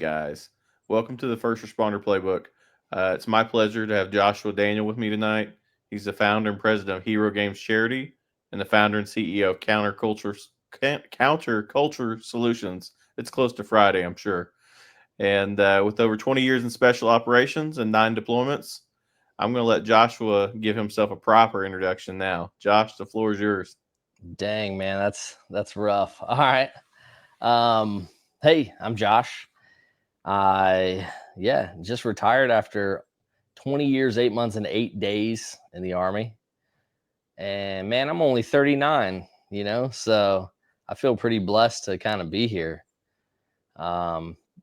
guys. Welcome to the First Responder Playbook. It's my pleasure to have Joshua Daniel with me tonight. He's the founder and president of Hero Games Charity and the founder and CEO of Counterculture Solutions. It's close to Friday, I'm sure. And with over 20 years in special operations and 9 deployments, I'm going to let Joshua give himself a proper introduction now. Josh, the floor is yours. Dang, man, that's rough. All right. Hey, I'm Josh. I just retired after 20 years, 8 months, and 8 days in the Army. And man, I'm only 39, so I feel pretty blessed to kind of be here.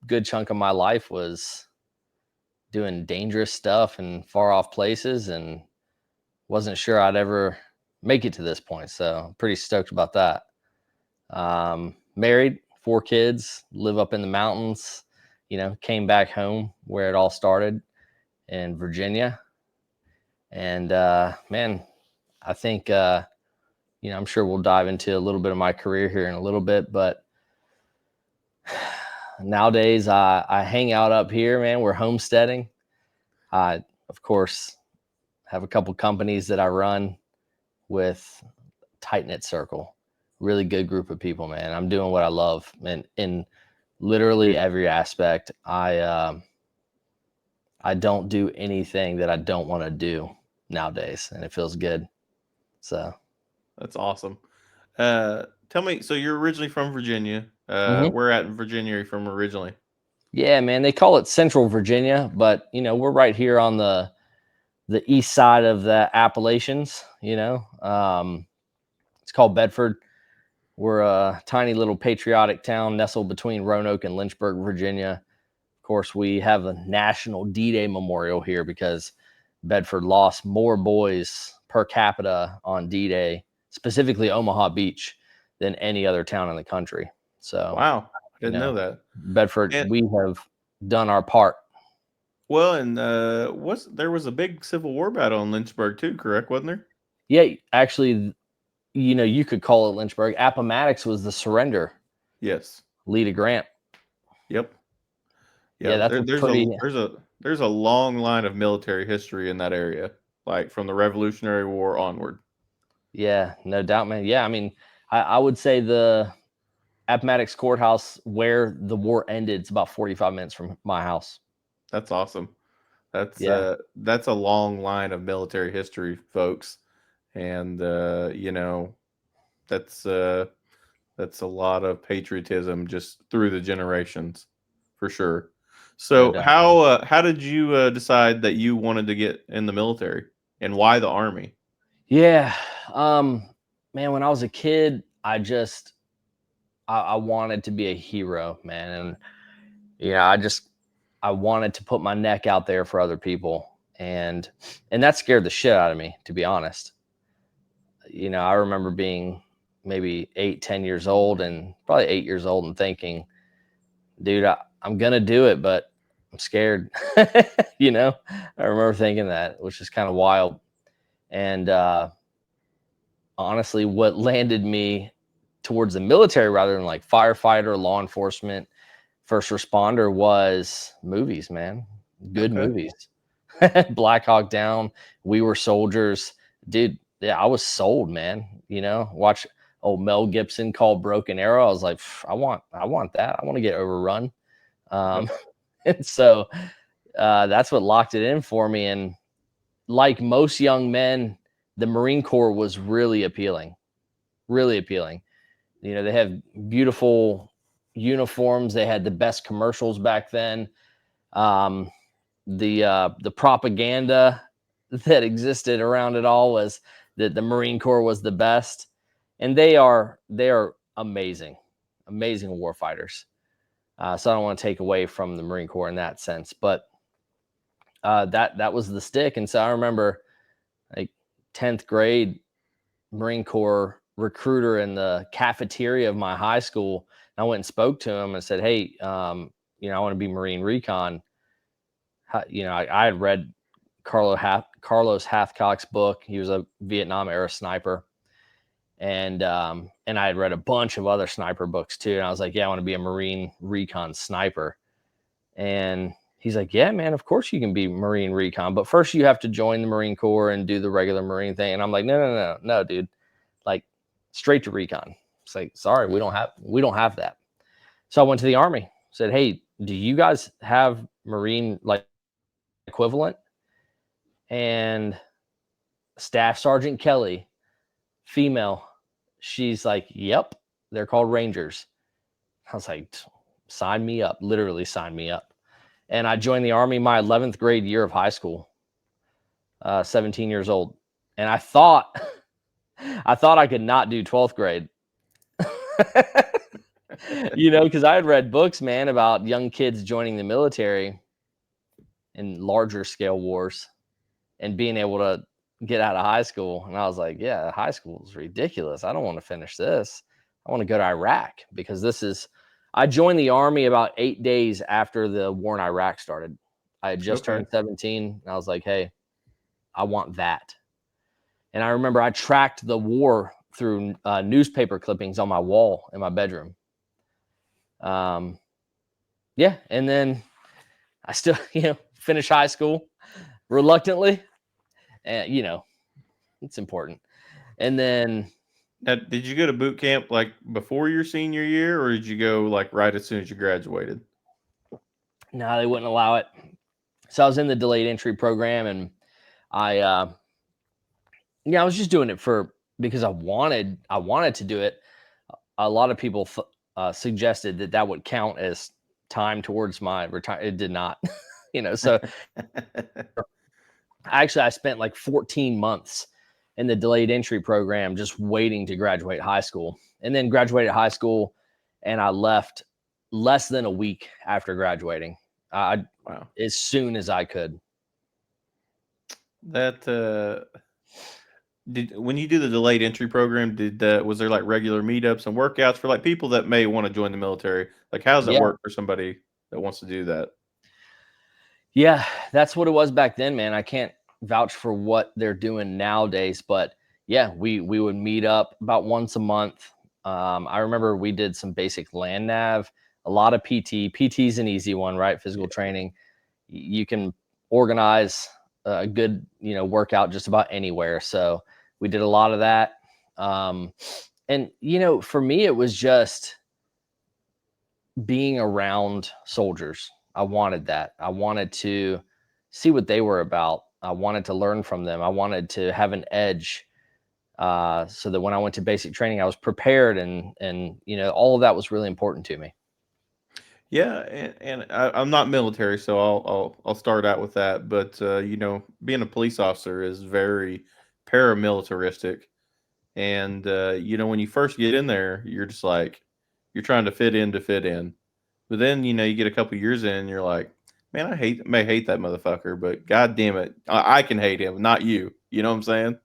Good chunk of my life was doing dangerous stuff in far off places and wasn't sure I'd ever make it to this point. So I'm pretty stoked about that. Married, 4 kids, live up in the mountains, came back home where it all started in Virginia. And man, I think, I'm sure we'll dive into a little bit of my career here in a little bit, but nowadays I hang out up here, man. We're homesteading. I, of course, have a couple companies that I run with tight knit circle, really good group of people, man. I'm doing what I love, and in literally every aspect. I don't do anything that I don't want to do nowadays, and it feels good. So, That's awesome. Tell me, so you're originally from Virginia. mhm. Where at in Virginia are you from originally? Yeah, man, they call it Central Virginia, but we're right here on the east side of the Appalachians. It's called Bedford. We're a tiny little patriotic town nestled between Roanoke and Lynchburg, Virginia. Of course, we have a national D-Day memorial here because Bedford lost more boys per capita on D-Day, specifically Omaha Beach, than any other town in the country. So, Wow, I you didn't know know, that. Bedford, And we have done our part. well, and was there was a big Civil War battle in Lynchburg too, correct? Wasn't there? Yeah, actually, you could call it Lynchburg. Appomattox was the surrender, Yes. Lee to Grant. Yep. Yeah, Yeah. that's There, a there's a pretty, there's a there's a long line of military history in that area, like from the Revolutionary War onward. yeah, no doubt, man. Yeah, I mean, I would say the Appomattox Courthouse, where the war ended, it's about 45 minutes from my house. That's awesome. Yeah, That's a long line of military history, folks, and that's uh, that's a lot of patriotism just through the generations, for sure. no So doubt, man. how did you decide that you wanted to get in the military, and why the army? Yeah, um, man, when I was a kid, I wanted to be a hero, man, and I wanted to put my neck out there for other people, and that scared the shit out of me, to be honest. I remember being maybe 8, 10 years old, and probably 8 years old, and thinking, dude, I'm gonna do it, but I'm scared. you know, I remember thinking that, which is kind of wild. And honestly, what landed me towards the military rather than like firefighter, law enforcement, first responder was movies, man. Good Okay. movies. Black Hawk Down, We Were Soldiers. Dude, yeah, I was sold, man. Watch old Mel Gibson called Broken Arrow. I was like, I want that. I want to get overrun. Yep. Um, and so that's what locked it in for me. And like most young men, the Marine Corps was really appealing, really appealing. They have beautiful uniforms. They had the best commercials back then. Um, the propaganda that existed around it all was that the Marine Corps was the best, and they are amazing, amazing warfighters. So I don't want to take away from the Marine Corps in that sense, but that was the stick. And so I remember, like, 10th grade, Marine Corps recruiter in the cafeteria of my high school. I went and spoke to him and said, "Hey, I want to be Marine Recon." I had read Carlos Hathcock's book. He was a Vietnam era sniper, and I had read a bunch of other sniper books too. And I was like, "Yeah, I want to be a Marine Recon sniper." And he's like, yeah, man, of course you can be Marine recon, but first you have to join the Marine Corps and do the regular Marine thing. And I'm like, no, dude, like straight to recon. It's like, sorry, we don't have that. So I went to the Army, said, hey, do you guys have Marine like equivalent? And Staff Sergeant Kelly, female, she's like, yep, they're called Rangers. I was like, sign me up, literally sign me up. And I joined the Army my 11th grade year of high school, 17 years old. And I thought, I thought I could not do 12th grade. Because I had read books, man, about young kids joining the military in larger scale wars and being able to get out of high school. And I was like, yeah, high school is ridiculous. I don't want to finish this. I want to go to Iraq because I joined the Army about 8 days after the war in Iraq started. I had just Okay. turned 17. And I was like, hey, I want that. And I remember I tracked the war through newspaper clippings on my wall in my bedroom. Yeah. And then I still, finish high school reluctantly. And, it's important. And then, Now, did you go to boot camp like before your senior year, or did you go like right as soon as you graduated? no, they wouldn't allow it. So I was in the delayed entry program, and I, I was just doing it because I wanted to do it. A lot of people suggested that would count as time towards my retirement. It did not, So I spent like 14 months in the delayed entry program just waiting to graduate high school, and then graduated high school, and I left less than a week after graduating. Wow. As soon as I could. That did when you do the delayed entry program, was there like regular meetups and workouts for like people that may want to join the military? Like, how does that Yeah. work for somebody that wants to do that? Yeah, that's what it was back then, man. I can't vouch for what they're doing nowadays, but yeah, we would meet up about once a month. I remember we did some basic land nav, a lot of PT. PT is an easy one, right? Physical training. You can organize a good, workout just about anywhere. So we did a lot of that. And for me, it was just being around soldiers. I wanted that. I wanted to see what they were about. I wanted to learn from them. I wanted to have an edge, so that when I went to basic training, I was prepared, and all of that was really important to me. Yeah, and I'm not military, so I'll start out with that. But being a police officer is very paramilitaristic, and when you first get in there, you're just like you're trying to fit in to fit in. But then you get a couple years in, and you're like, man, may hate that motherfucker, but god damn it, I can hate him, not you. You know what I'm saying?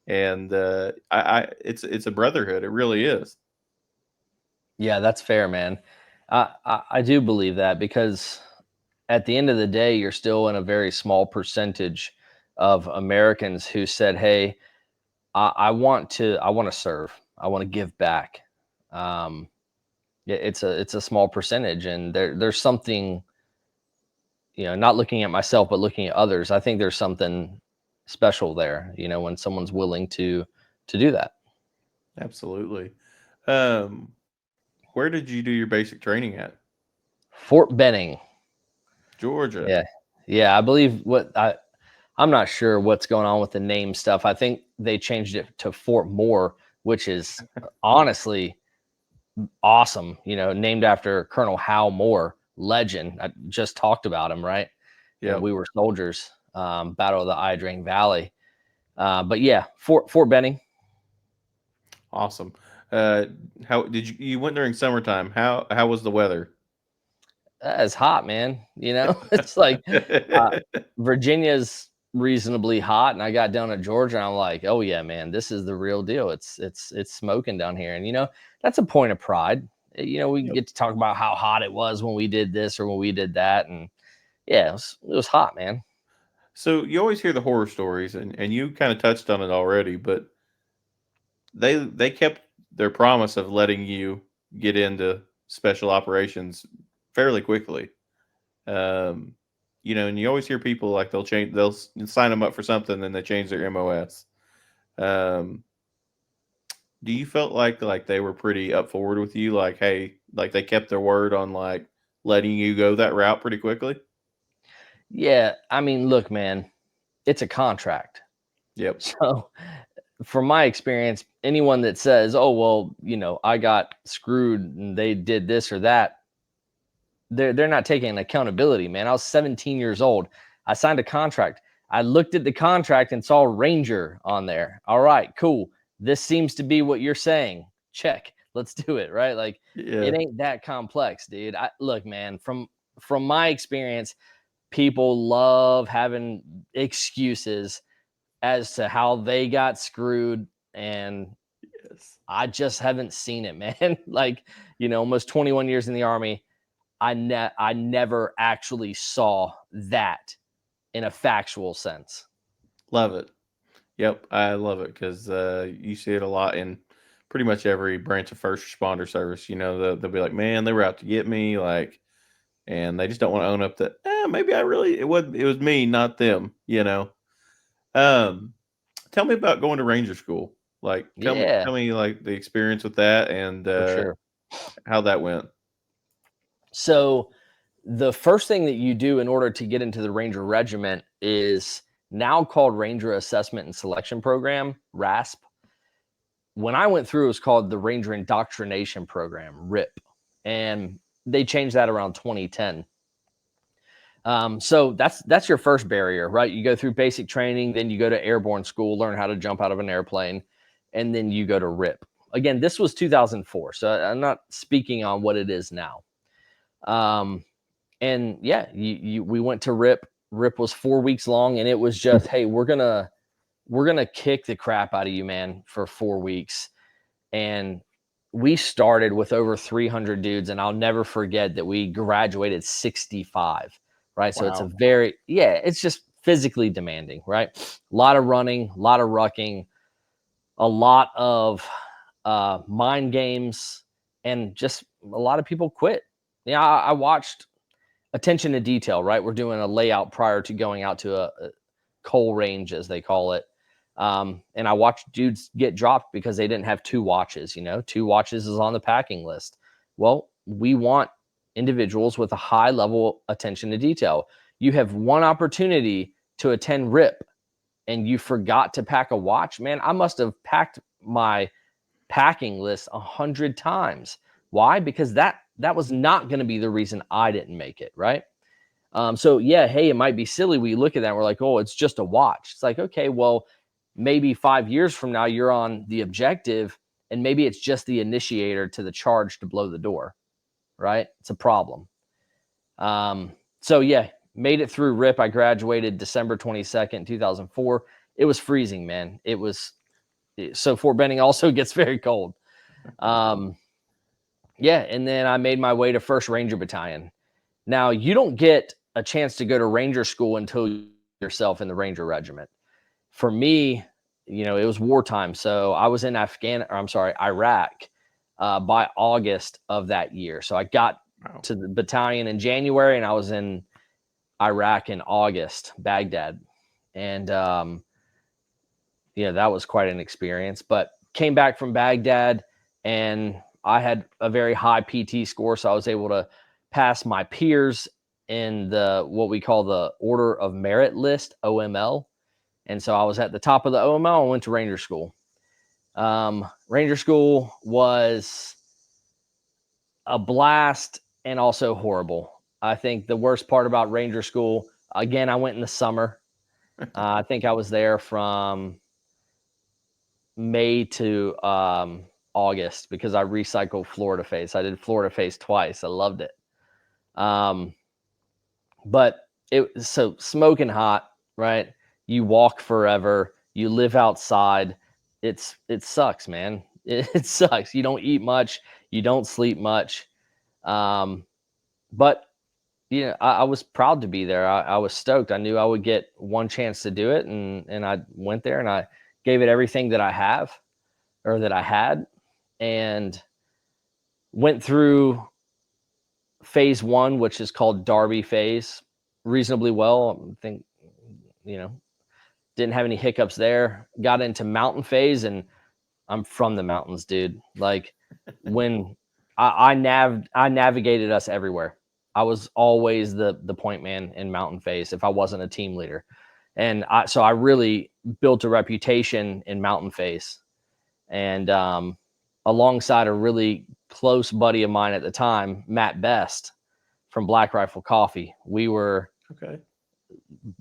And it's a brotherhood. It really is. Yeah, that's fair, man. I do believe that because at the end of the day, you're still in a very small percentage of Americans who said, "Hey, I want to serve. I want to give back." Um, yeah, it's a small percentage, and there's something, not looking at myself, but looking at others. I think there's something special there, when someone's willing to do that. Absolutely. Um, where did you do your basic training at? Fort Benning. Georgia. Yeah. Yeah, I believe I'm not sure what's going on with the name stuff. I think they changed it to Fort Moore, which is honestly awesome, named after Colonel Hal Moore, legend. I just talked about him, right? When Yep. we were soldiers, Battle of the Idrang Valley. But yeah, Fort Benning. Awesome. Uh, how did you went during summertime? How was the weather? It's hot, man. It's like uh, Virginia's reasonably hot, and I got down to Georgia, and I'm like, oh yeah, man, this is the real deal. It's smoking down here, and that's a point of pride. We Yep. get to talk about how hot it was when we did this or when we did that, and yeah, it was hot, man. So you always hear the horror stories, and you kind of touched on it already, but they kept their promise of letting you get into special operations fairly quickly. Um, and you always hear people like they'll sign them up for something, then they change their MOS. Um, do you felt like they were pretty up forward with you? Like, hey, like they kept their word on like letting you go that route pretty quickly? Yeah, I mean, look, man, it's a contract. Yep. So, from my experience, anyone that says, "Oh, well, I got screwed and they did this or that," they're not taking accountability, man. I was 17 years old. I signed a contract. I looked at the contract and saw Ranger on there. All right, cool. This seems to be what you're saying. Check. Let's do it, right? Like Yeah. it ain't that complex, dude. Look, man, from my experience, people love having excuses as to how they got screwed, and Yes. I just haven't seen it, man. Like, almost 21 years in the army, I never actually saw that in a factual sense. Love it. Yep, I love it because you see it a lot in pretty much every branch of first responder service. They'll be like, "Man, they were out to get me," like, and they just don't want to own up that. Maybe it was me, not them. Um, Tell me about going to Ranger School. Like, tell me, Yeah, tell me like the experience with that and for sure. how that went. So the first thing that you do in order to get into the Ranger Regiment is now called Ranger Assessment and Selection Program, RASP. When I went through, it was called the Ranger Indoctrination Program, RIP, and they changed that around 2010. So that's your first barrier, right? You go through basic training, then you go to airborne school, learn how to jump out of an airplane, and then you go to RIP. Again, this was 2004, so I'm not speaking on what it is now. And yeah, we went to RIP. RIP was 4 weeks long, and it was just, hey, we're gonna kick the crap out of you, man, for 4 weeks. And we started with over 300 dudes, and I'll never forget that we graduated 65, right? So it's Wow. it's just physically demanding, right? A lot of running, a lot of rucking, a lot of mind games, and just a lot of people quit. Yeah, I watched attention to detail, right? We're doing a layout prior to going out to a coal range, as they call it. And I watched dudes get dropped because they didn't have 2 watches. 2 watches is on the packing list. Well, we want individuals with a high level attention to detail. You have one opportunity to attend RIP and you forgot to pack a watch. Man, I must have packed my packing list 100 times. Why? Because that was not going to be the reason I didn't make it, right? So yeah, hey, it might be silly. We look at that, and we're like, oh, it's just a watch. It's like, okay, well, maybe 5 years from now, you're on the objective, and maybe it's just the initiator to the charge to blow the door, right? It's a problem. So yeah, made it through RIP. I graduated December 22nd, 2004. It was freezing, man. So Fort Benning also gets very cold. Um, yeah, and then I made my way to First Ranger Battalion. Now, you don't get a chance to go to Ranger school until yourself in the Ranger Regiment. For me, it was wartime, so I was in Iraq by August of that year. So I got Wow. to the battalion in January, and I was in Iraq in August, Baghdad, and that was quite an experience. But came back from Baghdad, and I had a very high PT score, so I was able to pass my peers in the what we call the Order of Merit list, OML. And so I was at the top of the OML and went to Ranger School. Ranger School was a blast and also horrible. I think the worst part about Ranger School, again, I went in the summer. I think I was there from May to August because I recycled Florida Face. I did Florida Face twice. I loved it. Um, but it was so smoking hot, right? You walk forever, you live outside. It sucks, man. It sucks. You don't eat much, you don't sleep much. Um, but I was proud to be there. I was stoked. I knew I would get one chance to do it, and I went there and I gave it everything that I have or that I had, and went through phase 1, which is called Derby phase, reasonably well. I think, didn't have any hiccups there. Got into mountain phase, and I'm from the mountains, dude. Like when I navigated us everywhere. I was always the point man in mountain phase if I wasn't a team leader. And so I really built a reputation in mountain phase. And alongside a really close buddy of mine at the time, Matt Best from Black Rifle Coffee, we were Okay.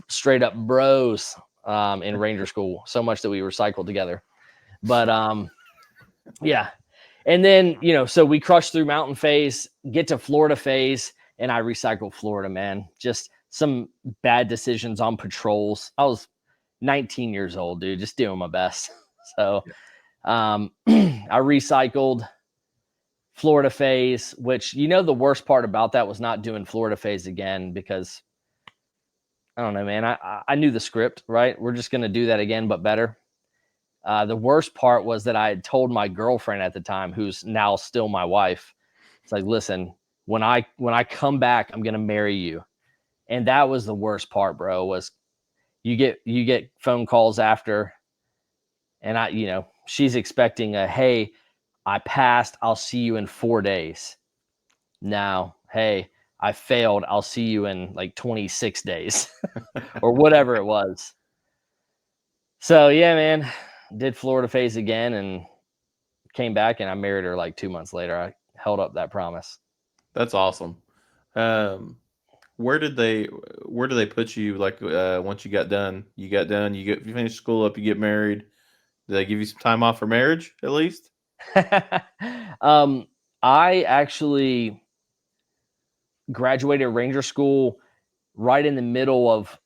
straight up bros in Ranger School, so much that we recycled together. But yeah. And then, so we crushed through mountain phase, get to Florida phase, and I recycled Florida, man. Just some bad decisions on patrols. I was 19 years old, dude, just doing my best. So I recycled Florida phase, which, the worst part about that was not doing Florida phase again, because I don't know, man. I knew the script, right? We're just going to do that again, but better. The worst part was that I had told my girlfriend at the time, who's now still my wife, it's like, listen, when I come back, I'm going to marry you. And that was the worst part, bro, was you get phone calls after, and she's expecting hey, I passed, I'll see you in 4 days. Now, hey, I failed, I'll see you in like 26 days or whatever it was. So yeah, man, did Florida phase again and came back, and I married her like 2 months later. I held up that promise. That's awesome. Where did they put you? Like once you got done, you finish school up, you get married. Did they give you some time off for marriage at least? I actually graduated Ranger School right in the middle of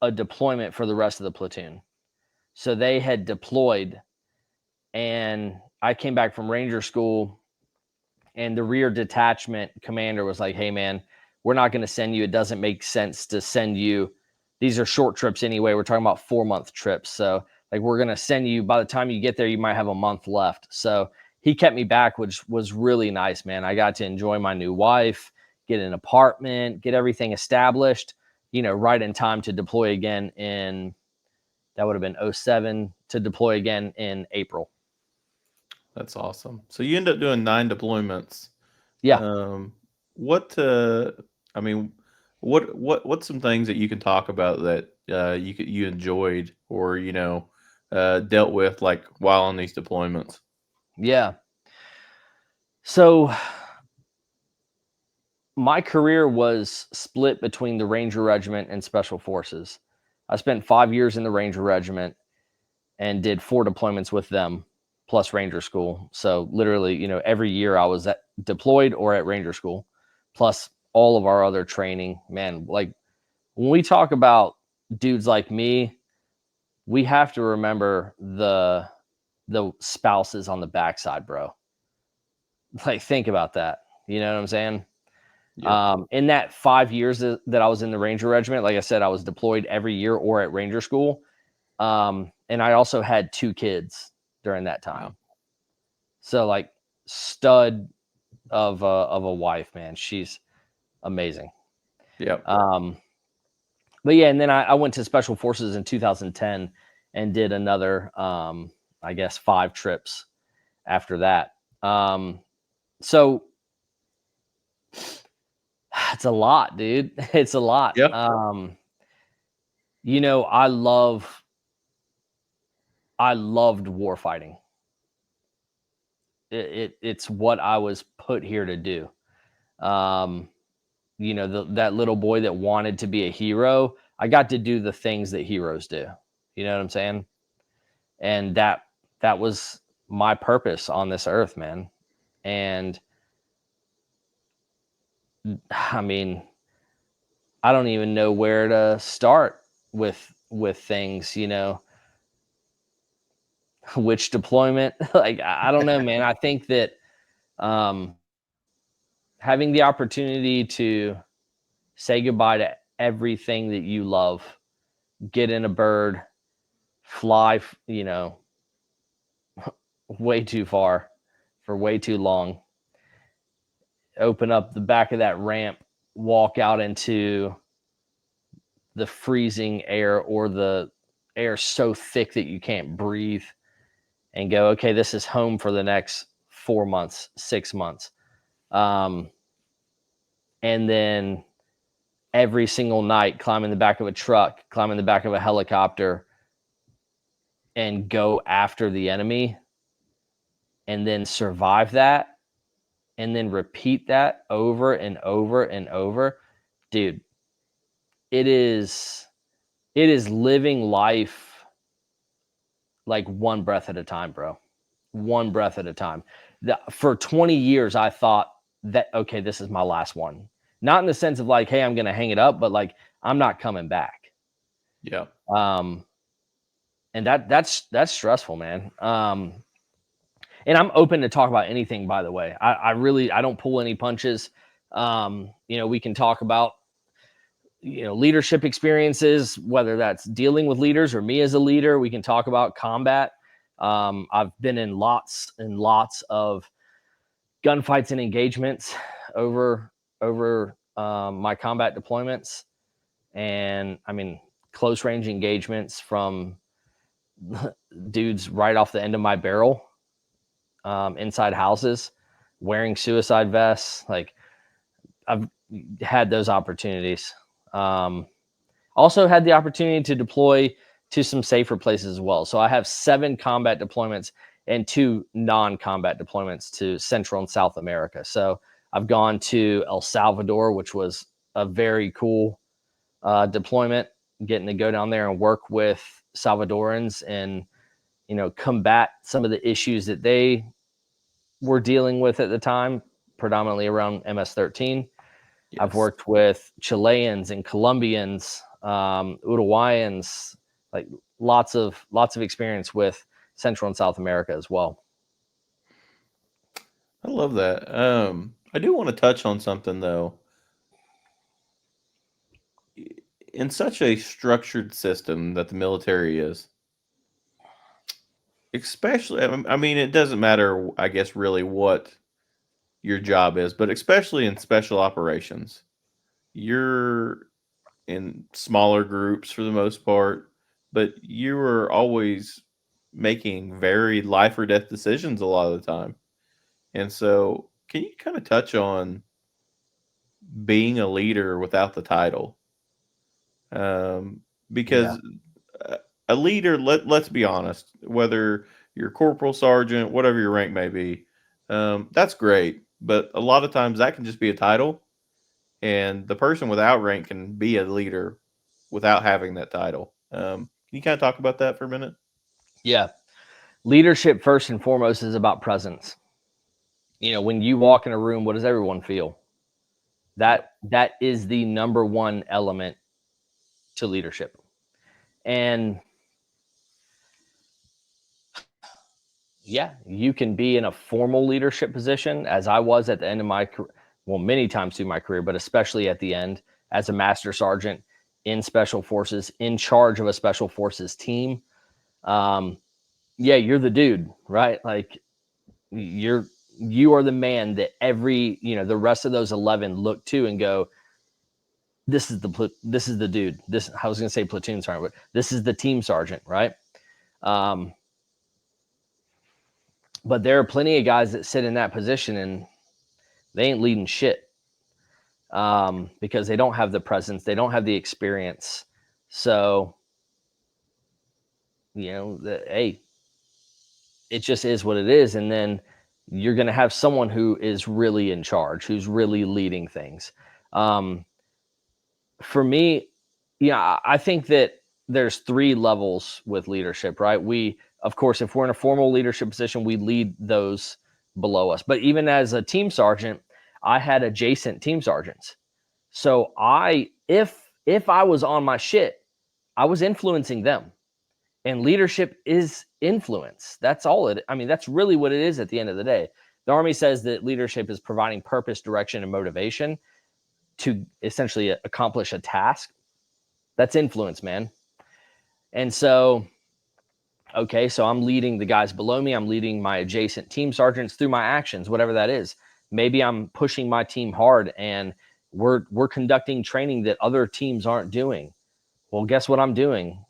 a deployment for the rest of the platoon. So they had deployed, and I came back from Ranger School, and the rear detachment commander was like, hey, man, we're not going to send you. It doesn't make sense to send you. These are short trips anyway. We're talking about 4-month trips. So like, we're going to send you, by the time you get there, you might have a month left. So he kept me back, which was really nice, man. I got to enjoy my new wife, get an apartment, get everything established, right in time to deploy again that would have been 2007, to deploy again in April. That's awesome. So you end up doing 9 deployments. Yeah. What I mean, what's some things that you can talk about that you enjoyed or dealt with like while on these deployments? Yeah. So my career was split between the Ranger Regiment and Special Forces. I spent 5 years in the Ranger Regiment and did 4 deployments with them, plus Ranger School. So literally, every year I was deployed or at Ranger School, plus all of our other training. Man, like when we talk about dudes like me, we have to remember the spouses on the backside, bro. Like, think about that. You know what I'm saying? Yep. In that 5 years that I was in the Ranger Regiment, like I said, I was deployed every year or at Ranger School. And I also had 2 kids during that time. Wow. So like, stud of a wife, man. She's amazing. Yep. But yeah, and then I went to Special Forces in 2010 and did another, I guess, 5 trips after that. So it's a lot, dude. It's a lot. Yep. I loved war fighting. It's what I was put here to do. That little boy that wanted to be a hero, I got to do the things that heroes do. You know what I'm saying? And that was my purpose on this earth, man. And I mean, I don't even know where to start with things, which deployment. Like, I don't know, man. I think that um having the opportunity to say goodbye to everything that you love, get in a bird, fly, way too far for way too long. open up the back of that ramp, walk out into the freezing air or the air so thick that you can't breathe, and go, okay, this is home for the next 4 months, 6 months. And then every single night, climb in the back of a truck, climb in the back of a helicopter, and go after the enemy, and then survive that, and then repeat that over and over and over. Dude, it is living life like one breath at a time, bro. One breath at a time. For 20 years, I thought that, okay, this is my last one. Not in the sense of like, hey, I'm going to hang it up, but like, I'm not coming back. Yeah. And that's stressful, man. And I'm open to talk about anything, by the way. I don't pull any punches. We can talk about, leadership experiences, whether that's dealing with leaders or me as a leader. We can talk about combat. I've been in lots and lots of gunfights and engagements over my combat deployments, and I mean close range engagements from dudes right off the end of my barrel, inside houses, wearing suicide vests. Like, I've had those opportunities. Also had the opportunity to deploy to some safer places as well. So I have 7 combat deployments and 2 non-combat deployments to Central and South America. So I've gone to El Salvador, which was a very cool deployment, getting to go down there and work with Salvadorans and, combat some of the issues that they were dealing with at the time, predominantly around MS-13. Yes. I've worked with Chileans and Colombians, Uruguayans, like lots of experience with Central and South America as well. I love that. I do want to touch on something though. In such a structured system that the military is, especially, I mean, it doesn't matter, I guess, really what your job is, but especially in special operations, you're in smaller groups for the most part, but you are always making very life or death decisions a lot of the time. And so, can you kind of touch on being a leader without the title? Yeah. Because a leader, let's be honest, whether you're corporal, sergeant, whatever your rank may be, that's great. But a lot of times that can just be a title, and the person without rank can be a leader without having that title. Can you kind of talk about that for a minute? Yeah. Leadership, first and foremost, is about presence. When you walk in a room, what does everyone feel? Yep. That is the number one element to leadership. And yeah, you can be in a formal leadership position, as I was at the end of my career, well, many times through my career, but especially at the end as a master sergeant in special forces, in charge of a special forces team. Yeah, you're the dude, right? Like, you are the man that the rest of those 11 look to and go, this is the dude. This, I was going to say platoon sergeant, but this is the team sergeant, right? But there are plenty of guys that sit in that position and they ain't leading shit, because they don't have the presence, they don't have the experience. So, hey, it just is what it is. And then you're going to have someone who is really in charge, who's really leading things. For me, I think that there's 3 levels with leadership, right? We, of course, if we're in a formal leadership position, we lead those below us. But even as a team sergeant, I had adjacent team sergeants. So if I was on my shit, I was influencing them. And leadership is influence. That's all I mean, that's really what it is at the end of the day. The Army says that leadership is providing purpose, direction, and motivation to essentially accomplish a task. That's influence, man. And so, okay, so I'm leading the guys below me. I'm leading my adjacent team sergeants through my actions, whatever that is. maybe I'm pushing my team hard and we're conducting training that other teams aren't doing. Well, guess what I'm doing?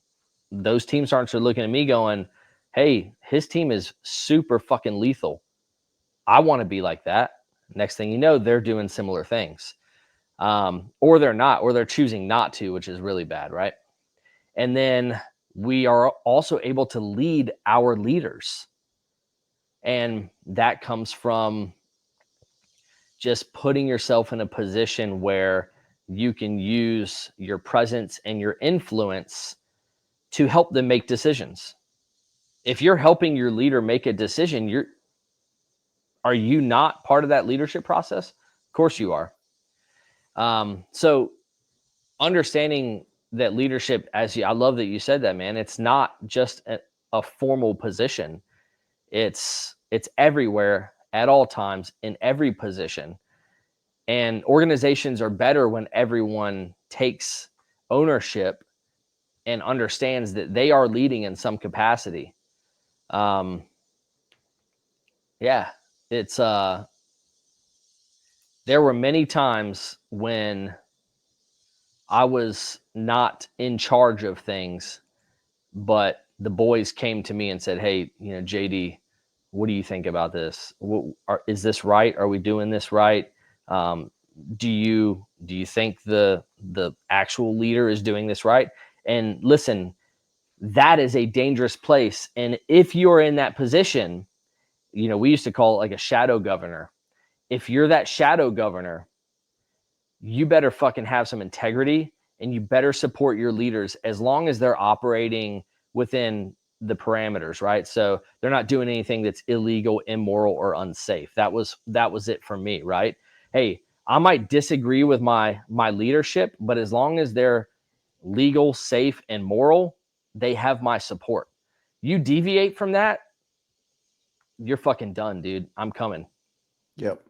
Those teams aren't looking at me going, hey, his team is super fucking lethal. I want to be like that. Next thing you know, they're doing similar things. Or they're not, or they're choosing not to, which is really bad, right? And then we are also able to lead our leaders. And that comes from just putting yourself in a position where you can use your presence and your influence to help them make decisions. If you're helping your leader make a decision, are you not part of that leadership process? Of course you are. So understanding that leadership, I love that you said that, man. It's not just a formal position. It's everywhere at all times in every position. And organizations are better when everyone takes ownership and understands that they are leading in some capacity. Yeah, it's there were many times when I was not in charge of things, but the boys came to me and said, "Hey, JD, what do you think about this? Is this right? Are we doing this right? Um, do you think the actual leader is doing this right?" And listen, that is a dangerous place. And if you're in that position, we used to call it like a shadow governor. If you're that shadow governor, you better fucking have some integrity and you better support your leaders as long as they're operating within the parameters, right? So they're not doing anything that's illegal, immoral, or unsafe. That was it for me, right? Hey, I might disagree with my leadership, but as long as they're legal, safe, and moral, they have my support. You deviate from that, you're fucking done, dude. I'm coming. Yep.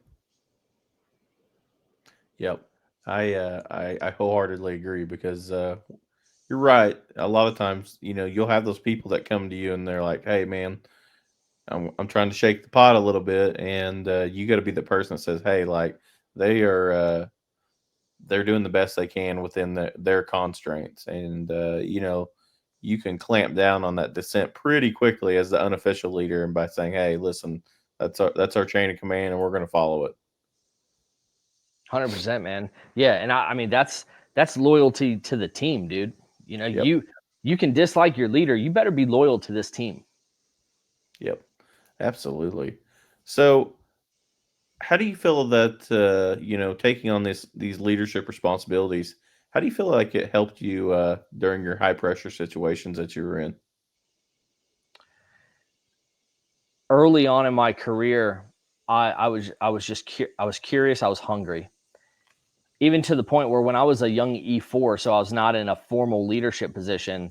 Yep. I wholeheartedly agree because you're right. A lot of times, you'll have those people that come to you and they're like, "Hey, man, I'm trying to shake the pot a little bit," and you got to be the person that says, "Hey, like they are they're doing the best they can within their constraints," and you can clamp down on that dissent pretty quickly as the unofficial leader, and by saying, "Hey, listen, that's our chain of command, and we're going to follow it." 100%, man. Yeah, and I mean that's loyalty to the team, dude. Yep. You can dislike your leader, you better be loyal to this team. Yep. Absolutely. So, how do you feel that taking on these leadership responsibilities? How do you feel like it helped you during your high pressure situations that you were in? Early on in my career, I was curious, I was hungry. Even to the point where when I was a young E4, so I was not in a formal leadership position,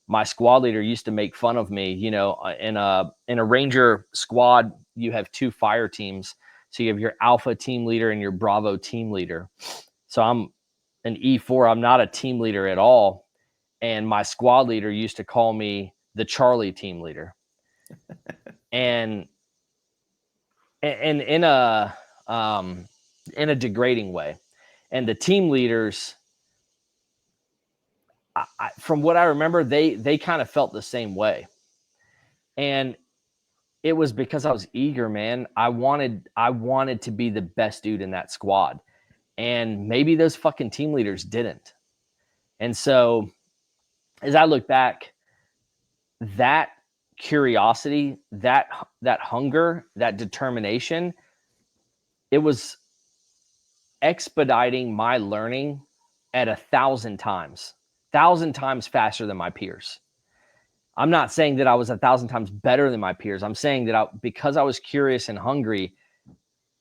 my squad leader used to make fun of me. In a Ranger squad, you have two fire teams. So you have your Alpha team leader and your Bravo team leader. So I'm an E4. I'm not a team leader at all. And my squad leader used to call me the Charlie team leader. And and um, in a degrading way. And the team leaders, from what I remember, they kind of felt the same way. And it was because I was eager, man. I wanted to be the best dude in that squad. And maybe those fucking team leaders didn't. And so as I look back, that curiosity, that hunger, that determination, it was expediting my learning at 1,000 times faster than my peers. I'm not saying that I was 1,000 times better than my peers. I'm saying that because I was curious and hungry,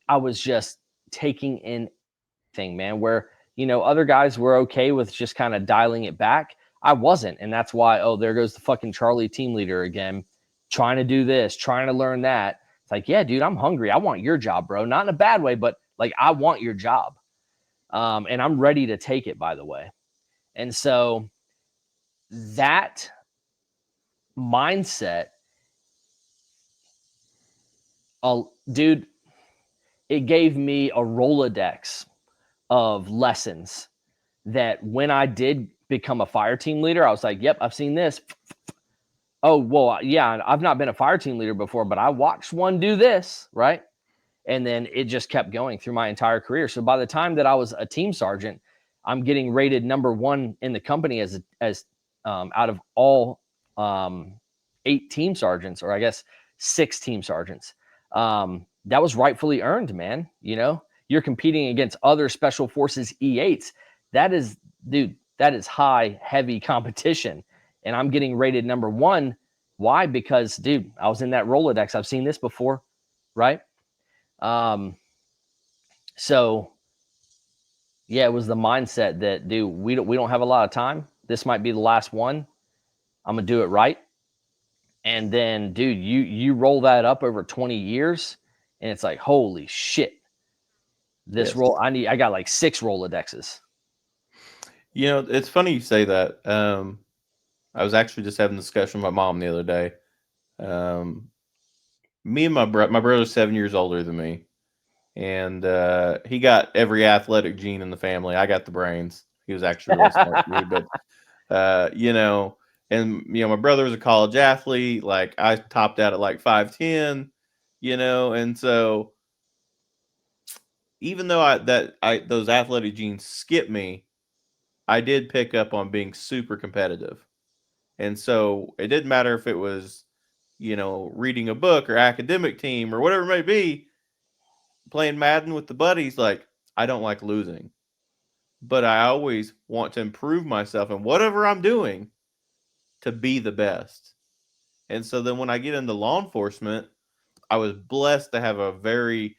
I was just taking in thing, man, where, other guys were okay with just kind of dialing it back. I wasn't. And that's why, oh, there goes the fucking Charlie team leader again, trying to do this, trying to learn that. It's like, yeah, dude, I'm hungry. I want your job, bro. Not in a bad way, but like, I want your job. And I'm ready to take it, by the way. And so that mindset, dude, it gave me a Rolodex of lessons that when I did become a fire team leader, I was like, yep, I've seen this. Oh, well, yeah, I've not been a fire team leader before, but I watched one do this, right? And then it just kept going through my entire career. So by the time that I was a team sergeant, I'm getting rated number one in the company as out of all 8 team sergeants, or I guess 6 team sergeants. That was rightfully earned, man. You know, you're competing against other special forces E8s. That is, dude, that is high, heavy competition. And I'm getting rated number one. Why? Because, dude, I was in that Rolodex. I've seen this before, right? Um, so yeah, it was the mindset that, dude, we don't have a lot of time. This might be the last one. I'm gonna do it right. And then, dude, you roll that up over 20 years, and it's like, holy shit. This Yes. roll, I got like 6 Rolodexes. You know, it's funny you say that. I was actually just having a discussion with my mom the other day. Um, Me and my brother's 7 years older than me, and he got every athletic gene in the family. I got the brains. He was actually really smart to me, but you know, and my brother was a college athlete. Like I topped out at like 5'10", and so even though I those athletic genes skipped me, I did pick up on being super competitive. And so it didn't matter if it was, reading a book or academic team or whatever it may be, playing Madden with the buddies, like I don't like losing. But I always want to improve myself in whatever I'm doing to be the best. And so then when I get into law enforcement, I was blessed to have a very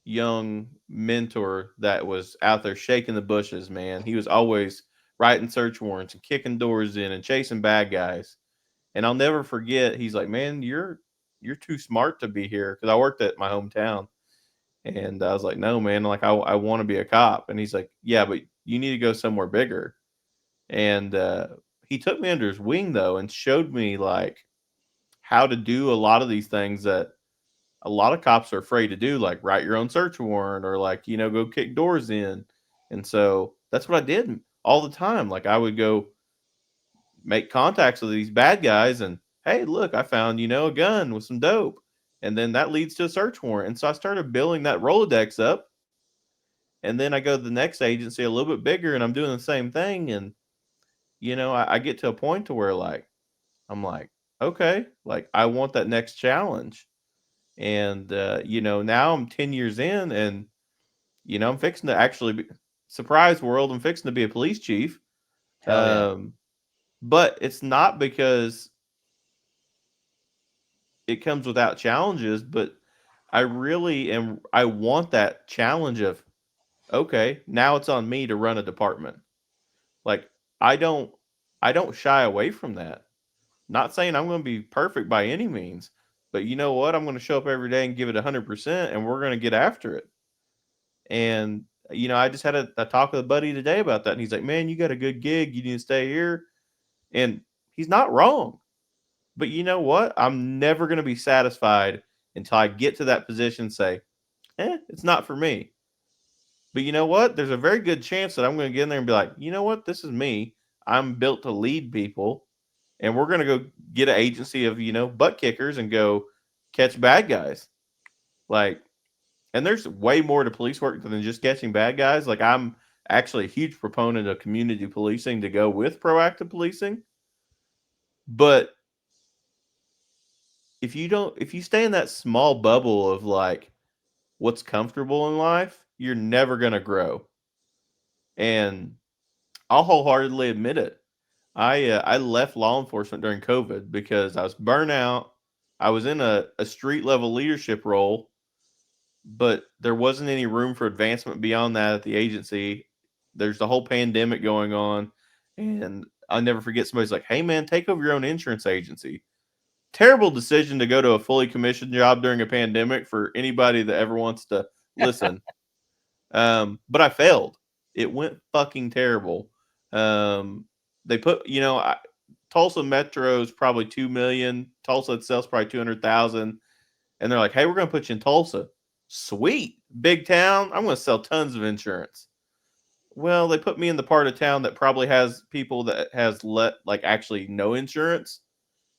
young mentor that was out there shaking the bushes, man. He was always writing search warrants and kicking doors in and chasing bad guys. And I'll never forget, he's like, "Man, you're too smart to be here," because I worked at my hometown. And I was like, "No, man, like I want to be a cop." And he's like, "Yeah, but you need to go somewhere bigger." And he took me under his wing though and showed me like how to do a lot of these things that a lot of cops are afraid to do, like write your own search warrant or like, go kick doors in. And so that's what I did all the time. Like I would go make contacts with these bad guys and, hey, look, I found, a gun with some dope. And then that leads to a search warrant. And so I started building that Rolodex up. And then I go to the next agency a little bit bigger and I'm doing the same thing. And, I get to a point to where like, I'm like, okay, like I want that next challenge. And, now I'm 10 years in and, I'm fixing to actually be, surprise world, I'm fixing to be a police chief. Hell yeah. But it's not because it comes without challenges, but I want that challenge of, okay, now it's on me to run a department. Like I don't, I don't shy away from that. Not saying I'm going to be perfect by any means, but you know what? I'm going to show up every day and give it 100%, and we're going to get after it. And I just had a talk with a buddy today about that, and he's like, "Man, you got a good gig. You need to stay here." And he's not wrong. But you know what? I'm never going to be satisfied until I get to that position and say, it's not for me. But you know what? There's a very good chance that I'm going to get in there and be like, you know what? This is me. I'm built to lead people. And we're going to go get an agency of, butt kickers and go catch bad guys. Like, and there's way more to police work than just catching bad guys. Like, I'm actually a huge proponent of community policing to go with proactive policing. But if you stay in that small bubble of like what's comfortable in life, you're never going to grow. And I'll wholeheartedly admit it. I left law enforcement during COVID because I was burnt out. I was in a street level leadership role, but there wasn't any room for advancement beyond that at the agency. There's the whole pandemic going on, and I'll never forget somebody's like, "Hey man, take over your own insurance agency." Terrible decision to go to a fully commissioned job during a pandemic for anybody that ever wants to listen. But I failed. It went fucking terrible. They put, Tulsa Metro is probably 2 million. Tulsa itself's probably 200,000. And they're like, "Hey, we're going to put you in Tulsa." Sweet. Big town. I'm going to sell tons of insurance. Well, they put me in the part of town that probably has people that has actually no insurance.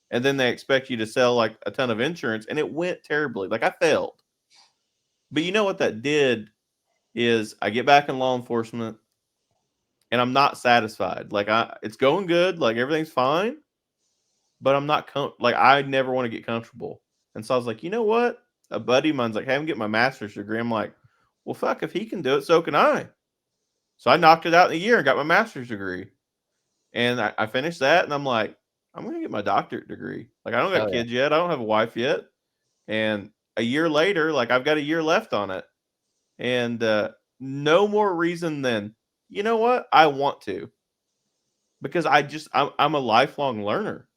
And then they expect you to sell like a ton of insurance. And it went terribly. Like I failed. But you know what that did is I get back in law enforcement and I'm not satisfied. It's going good. Like everything's fine. But I'm not like I never want to get comfortable. And so I was like, you know what? A buddy of mine's like, hey, I'm getting my master's degree. I'm like, well, fuck, if he can do it, so can I. So I knocked it out in a year and got my master's degree. And I finished that and I'm like, I'm gonna get my doctorate degree. Like I don't got Hell yeah. kids yet. I don't have a wife yet. And a year later, like I've got a year left on it. And no more reason than, you know what? I want to. Because I'm a lifelong learner.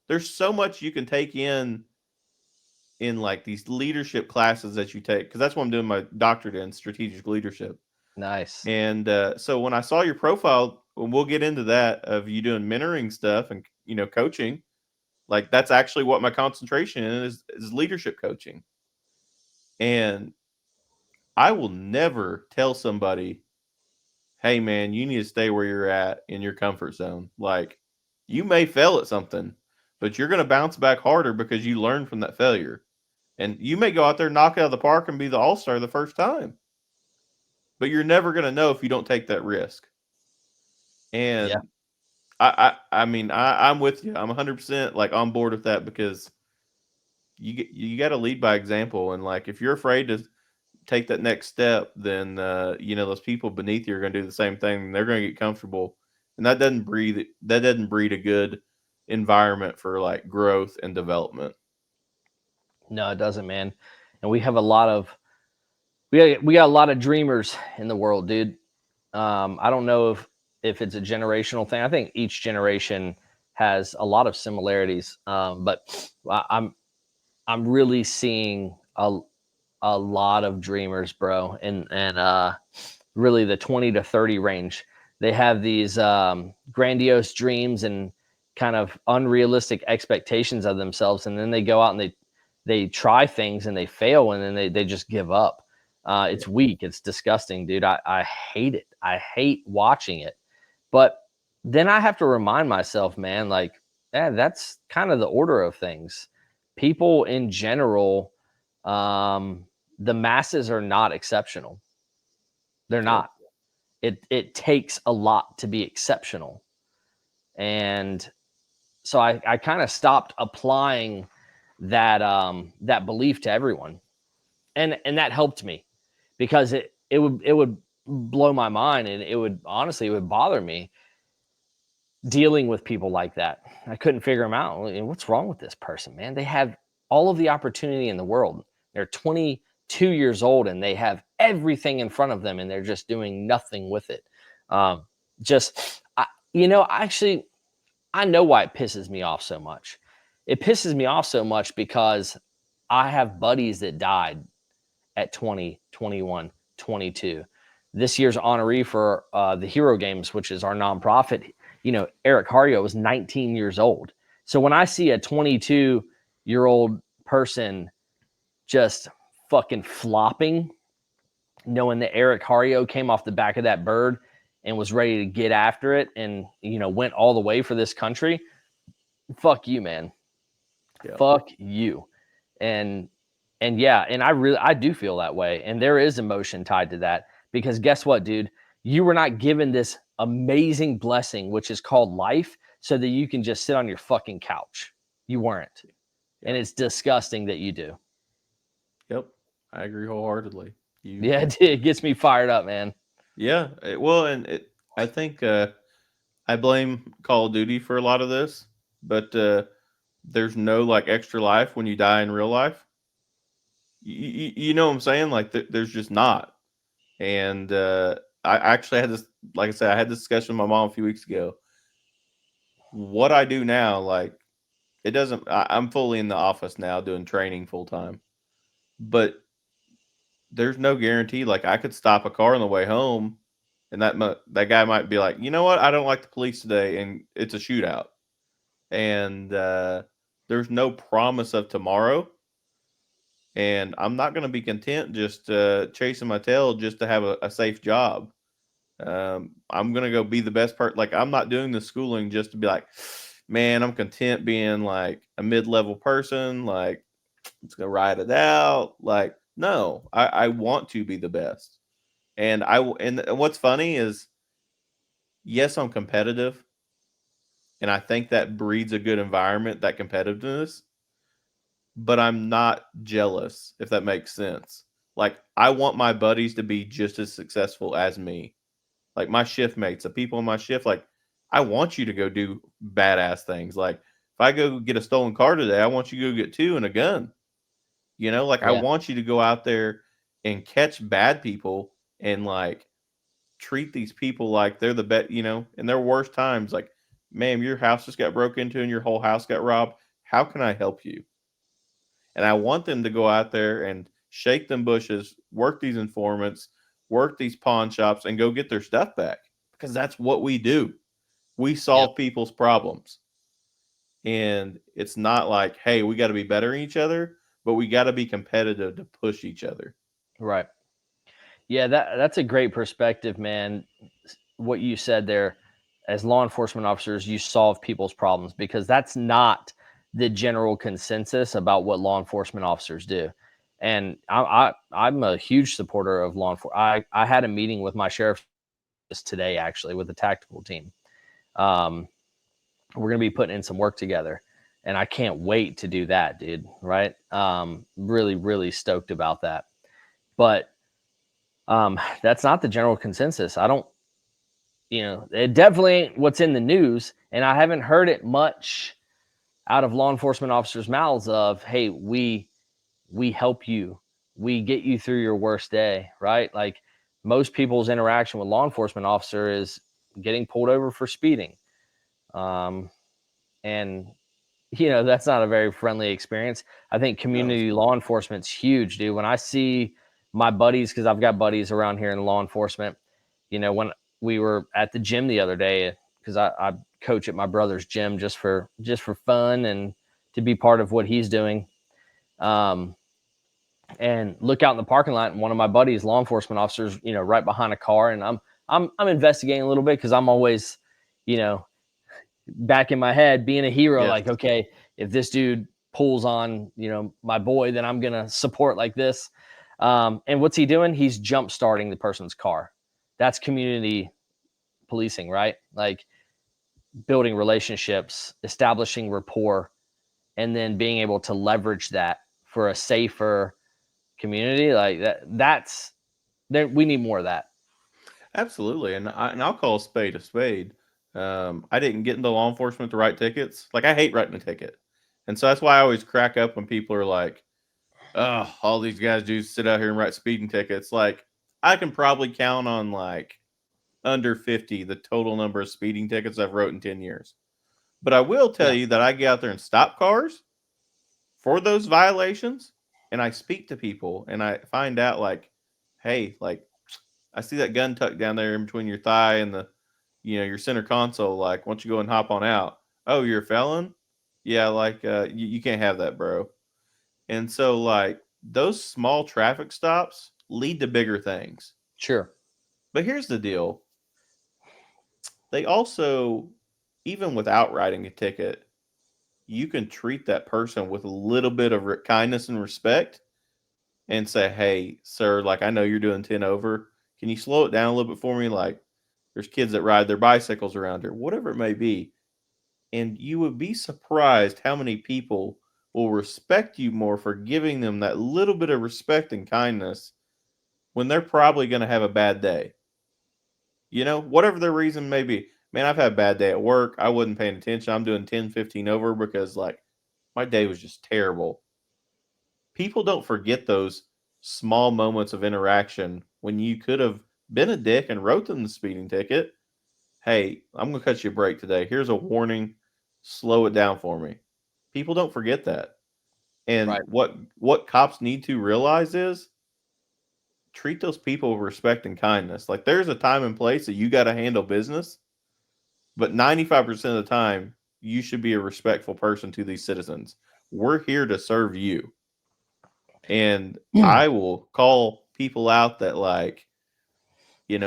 There's so much you can take in like these leadership classes that you take, because that's what I'm doing my doctorate in strategic leadership. Nice. And so when I saw your profile, we'll get into that of you doing mentoring stuff and coaching. Like that's actually what my concentration is leadership coaching. And I will never tell somebody, hey man, you need to stay where you're at in your comfort zone. Like you may fail at something, but you're going to bounce back harder because you learned from that failure. And you may go out there, knock it out of the park, and be the all-star the first time. But you're never going to know if you don't take that risk. Yeah. And I mean, I'm with you. I'm 100% like on board with that, because you got to lead by example. And like if you're afraid to take that next step, then those people beneath you are going to do the same thing. And they're going to get comfortable, and that doesn't breed a good environment for like growth and development. No, it doesn't, man. And we have a lot of we got a lot of dreamers in the world, dude. I don't know if it's a generational thing. I think each generation has a lot of similarities, but I'm really seeing a lot of dreamers, bro, and really the 20 to 30 range. They have these grandiose dreams and kind of unrealistic expectations of themselves, and then they go out and they try things and they fail, and then they just give up. Yeah. It's weak. It's disgusting, dude. I hate it. I hate watching it. But then I have to remind myself, man, like, that's kind of the order of things. People in general, the masses are not exceptional. They're Yep. not. It takes a lot to be exceptional. And so I kind of stopped applying that belief to everyone. And that helped me, because it would blow my mind, and it would bother me dealing with people like that. I couldn't figure them out. What's wrong with this person, man? They have all of the opportunity in the world. They're 22 years old and they have everything in front of them, and they're just doing nothing with it. Um, just, actually, I know why it pisses me off so much. It pisses me off so much because I have buddies that died at 20, 21, 22. This year's honoree for the Hero Games, which is our nonprofit, Eric Hario was 19 years old. So when I see a 22-year-old person just fucking flopping, knowing that Eric Hario came off the back of that bird and was ready to get after it and, went all the way for this country, fuck you, man. Yeah. Fuck you. And yeah, and I do feel that way. And there is emotion tied to that, because guess what, dude? You were not given this amazing blessing, which is called life, so that you can just sit on your fucking couch. You weren't. And Yeah. it's disgusting that you do. Yep. I agree wholeheartedly. Yeah, it gets me fired up, man. Yeah. I think I blame Call of Duty for a lot of this, but there's no like extra life when you die in real life. You know what I'm saying? Like there's just not. And I actually had this, like I said, I had this discussion with my mom a few weeks ago. What I do now, like it doesn't. I'm fully in the office now doing training full time, but there's no guarantee. Like I could stop a car on the way home, and that guy might be like, you know what, I don't like the police today, and it's a shootout, and there's no promise of tomorrow. And I'm not going to be content just chasing my tail just to have a safe job. I'm going to go be the best part. Like, I'm not doing the schooling just to be like, man, I'm content being like a mid-level person. Like, let's go ride it out. Like, no, I want to be the best. And and what's funny is, yes, I'm competitive, and I think that breeds a good environment, that competitiveness, but I'm not jealous, if that makes sense. Like, I want my buddies to be just as successful as me. Like, my shift mates, the people in my shift, like, I want you to go do badass things. Like, if I go get a stolen car today, I want you to go get two and a gun. Like, I Yeah. want you to go out there and catch bad people and like treat these people like they're the best, in their worst times. Like, ma'am, your house just got broke into and your whole house got robbed. How can I help you? And I want them to go out there and shake them bushes, work these informants, work these pawn shops, and go get their stuff back, because that's what we do. We Yep. solve people's problems. And it's not like, hey, we got to be better than each other, but we got to be competitive to push each other. Right. Yeah, that's a great perspective, man. What you said there, as law enforcement officers, you solve people's problems, because that's not the general consensus about what law enforcement officers do. And I'm a huge supporter of law enforcement. I had a meeting with my sheriff today, actually, with the tactical team. Um, we're gonna be putting in some work together, and I can't wait to do that, dude. Right? Really, really stoked about that. But that's not the general consensus. I don't, it definitely ain't what's in the news, and I haven't heard it much out of law enforcement officers' mouths of, hey, we help you, we get you through your worst day, right? Like, most people's interaction with law enforcement officer is getting pulled over for speeding, um, and that's not a very friendly experience. I think No, community law enforcement's huge, dude. When I see my buddies, because I've got buddies around here in law enforcement, when we were at the gym the other day, because I coach at my brother's gym just for fun and to be part of what he's doing. Um, and look out in the parking lot, and one of my buddies, law enforcement officers, right behind a car, and I'm investigating a little bit, because I'm always, you know, back in my head being a hero, yes, like, okay, if this dude pulls on my boy, then I'm gonna support like this. And what's he doing? He's jump starting the person's car. That's community policing, right? Like, building relationships, establishing rapport, and then being able to leverage that for a safer community. Like that's there, we need more of that. absolutely. And I'll call a spade a spade. I didn't get into law enforcement to write tickets. Like, I hate writing a ticket. And so that's why I always crack up when people are like, oh, all these guys do is sit out here and write speeding tickets. Like, I can probably count on like under 50 the total number of speeding tickets I've wrote in 10 years. But I will tell Yeah. you that I get out there and stop cars for those violations, and I speak to people and I find out, like, hey, like, I see that gun tucked down there in between your thigh and your center console. Like, why don't you go and hop on out? Oh, you're a felon? Yeah, like, you can't have that, bro. And so, like, those small traffic stops lead to bigger things. Sure. But here's the deal: they also, even without writing a ticket, you can treat that person with a little bit of kindness and respect and say, hey, sir, like, I know you're doing 10 over. Can you slow it down a little bit for me? Like, there's kids that ride their bicycles around here, whatever it may be. And you would be surprised how many people will respect you more for giving them that little bit of respect and kindness when they're probably going to have a bad day. Whatever their reason may be. Man, I've had a bad day at work. I wasn't paying attention. I'm doing 10, 15 over because, like, my day was just terrible. People don't forget those small moments of interaction when you could have been a dick and wrote them the speeding ticket. Hey, I'm going to cut you a break today. Here's a warning. Slow it down for me. People don't forget that. And Right. what cops need to realize is treat those people with respect and kindness. Like, there's a time and place that you got to handle business, but 95% of the time, you should be a respectful person to these citizens. We're here to serve you. And I will call people out that like,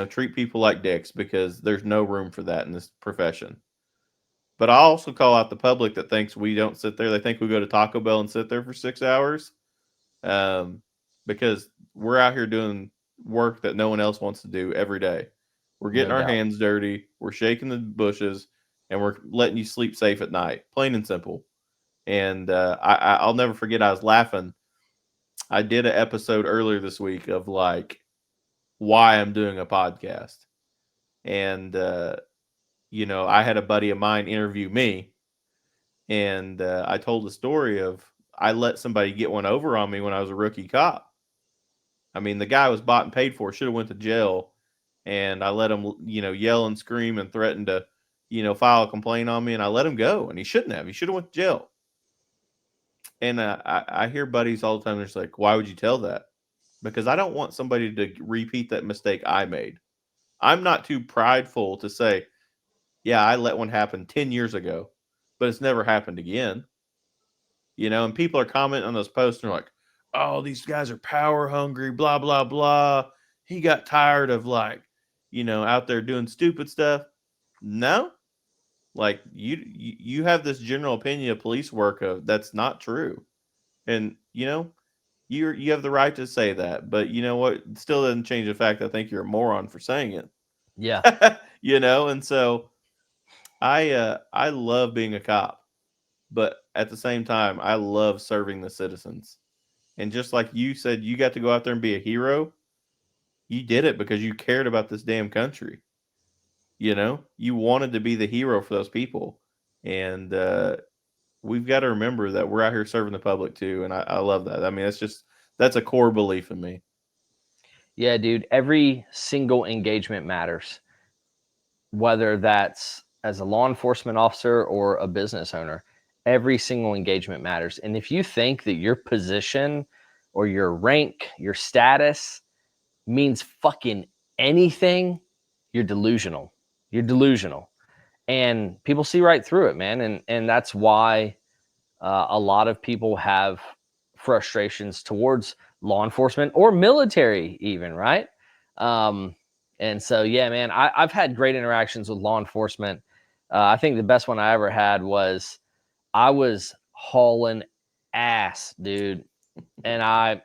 treat people like dicks because there's no room for that in this profession. But I also call out the public that thinks we don't sit there. They think we go to Taco Bell and sit there for 6 hours, um, because we're out here doing work that no one else wants to do every day. We're No getting our doubt. hands dirty, we're shaking the bushes, and we're letting you sleep safe at night, plain and simple. And I'll never forget. I was laughing. I did an episode earlier this week of like why I'm doing a podcast, and I had a buddy of mine interview me, and I told the story of I let somebody get one over on me when I was a rookie cop. I mean, the guy was bought and paid for, should have went to jail, and I let him, yell and scream and threaten to, file a complaint on me, and I let him go, and he shouldn't have. He should have went to jail. And I hear buddies all the time. They're just like, "Why would you tell that?" Because I don't want somebody to repeat that mistake I made. I'm not too prideful to say, "Yeah, I let one happen 10 years ago, but it's never happened again." And people are commenting on those posts and they're like, "Oh, these guys are power hungry, blah blah blah. He got tired of like, out there doing stupid stuff." No, like you have this general opinion of police work of that's not true, and you have the right to say that, but you know what? It still doesn't change the fact that I think you're a moron for saying Yeah. it. And so I love being a cop, but at the same time, I love serving the citizens. And just like you said, you got to go out there and be a hero. You did it because you cared about this damn country. You wanted to be the hero for those people, and we've got to remember that we're out here serving the public too. And I love that. I mean, that's a core belief in me. Yeah, dude. Every single engagement matters, whether that's as a law enforcement officer or a business owner. Every single engagement matters. And if you think that your position or your rank, your status means fucking anything, you're delusional. You're delusional. And people see right through it, man. And that's why a lot of people have frustrations towards law enforcement or military, even, right? Um, and so, yeah, man, I've had great interactions with law enforcement. I think the best one I ever had was I was hauling ass, dude. And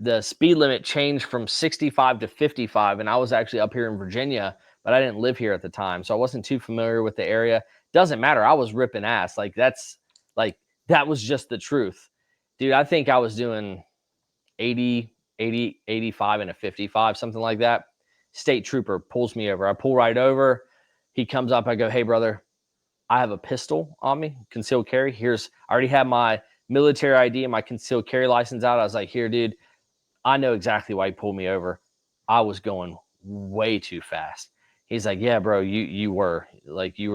the speed limit changed from 65 to 55, and I was actually up here in Virginia, but I didn't live here at the time, so I wasn't too familiar with the area. Doesn't matter. I was ripping ass. Like that was just the truth, dude. I think I was doing 85 and a 55, something like that. State trooper pulls me over. I pull right over. He comes up. I go, "Hey, brother, I have a pistol on me, concealed carry. I already have my military ID and my concealed carry license out." I was like, "Here, dude, I know exactly why he pulled me over. I was going way too fast." He's like, "Yeah, bro, you were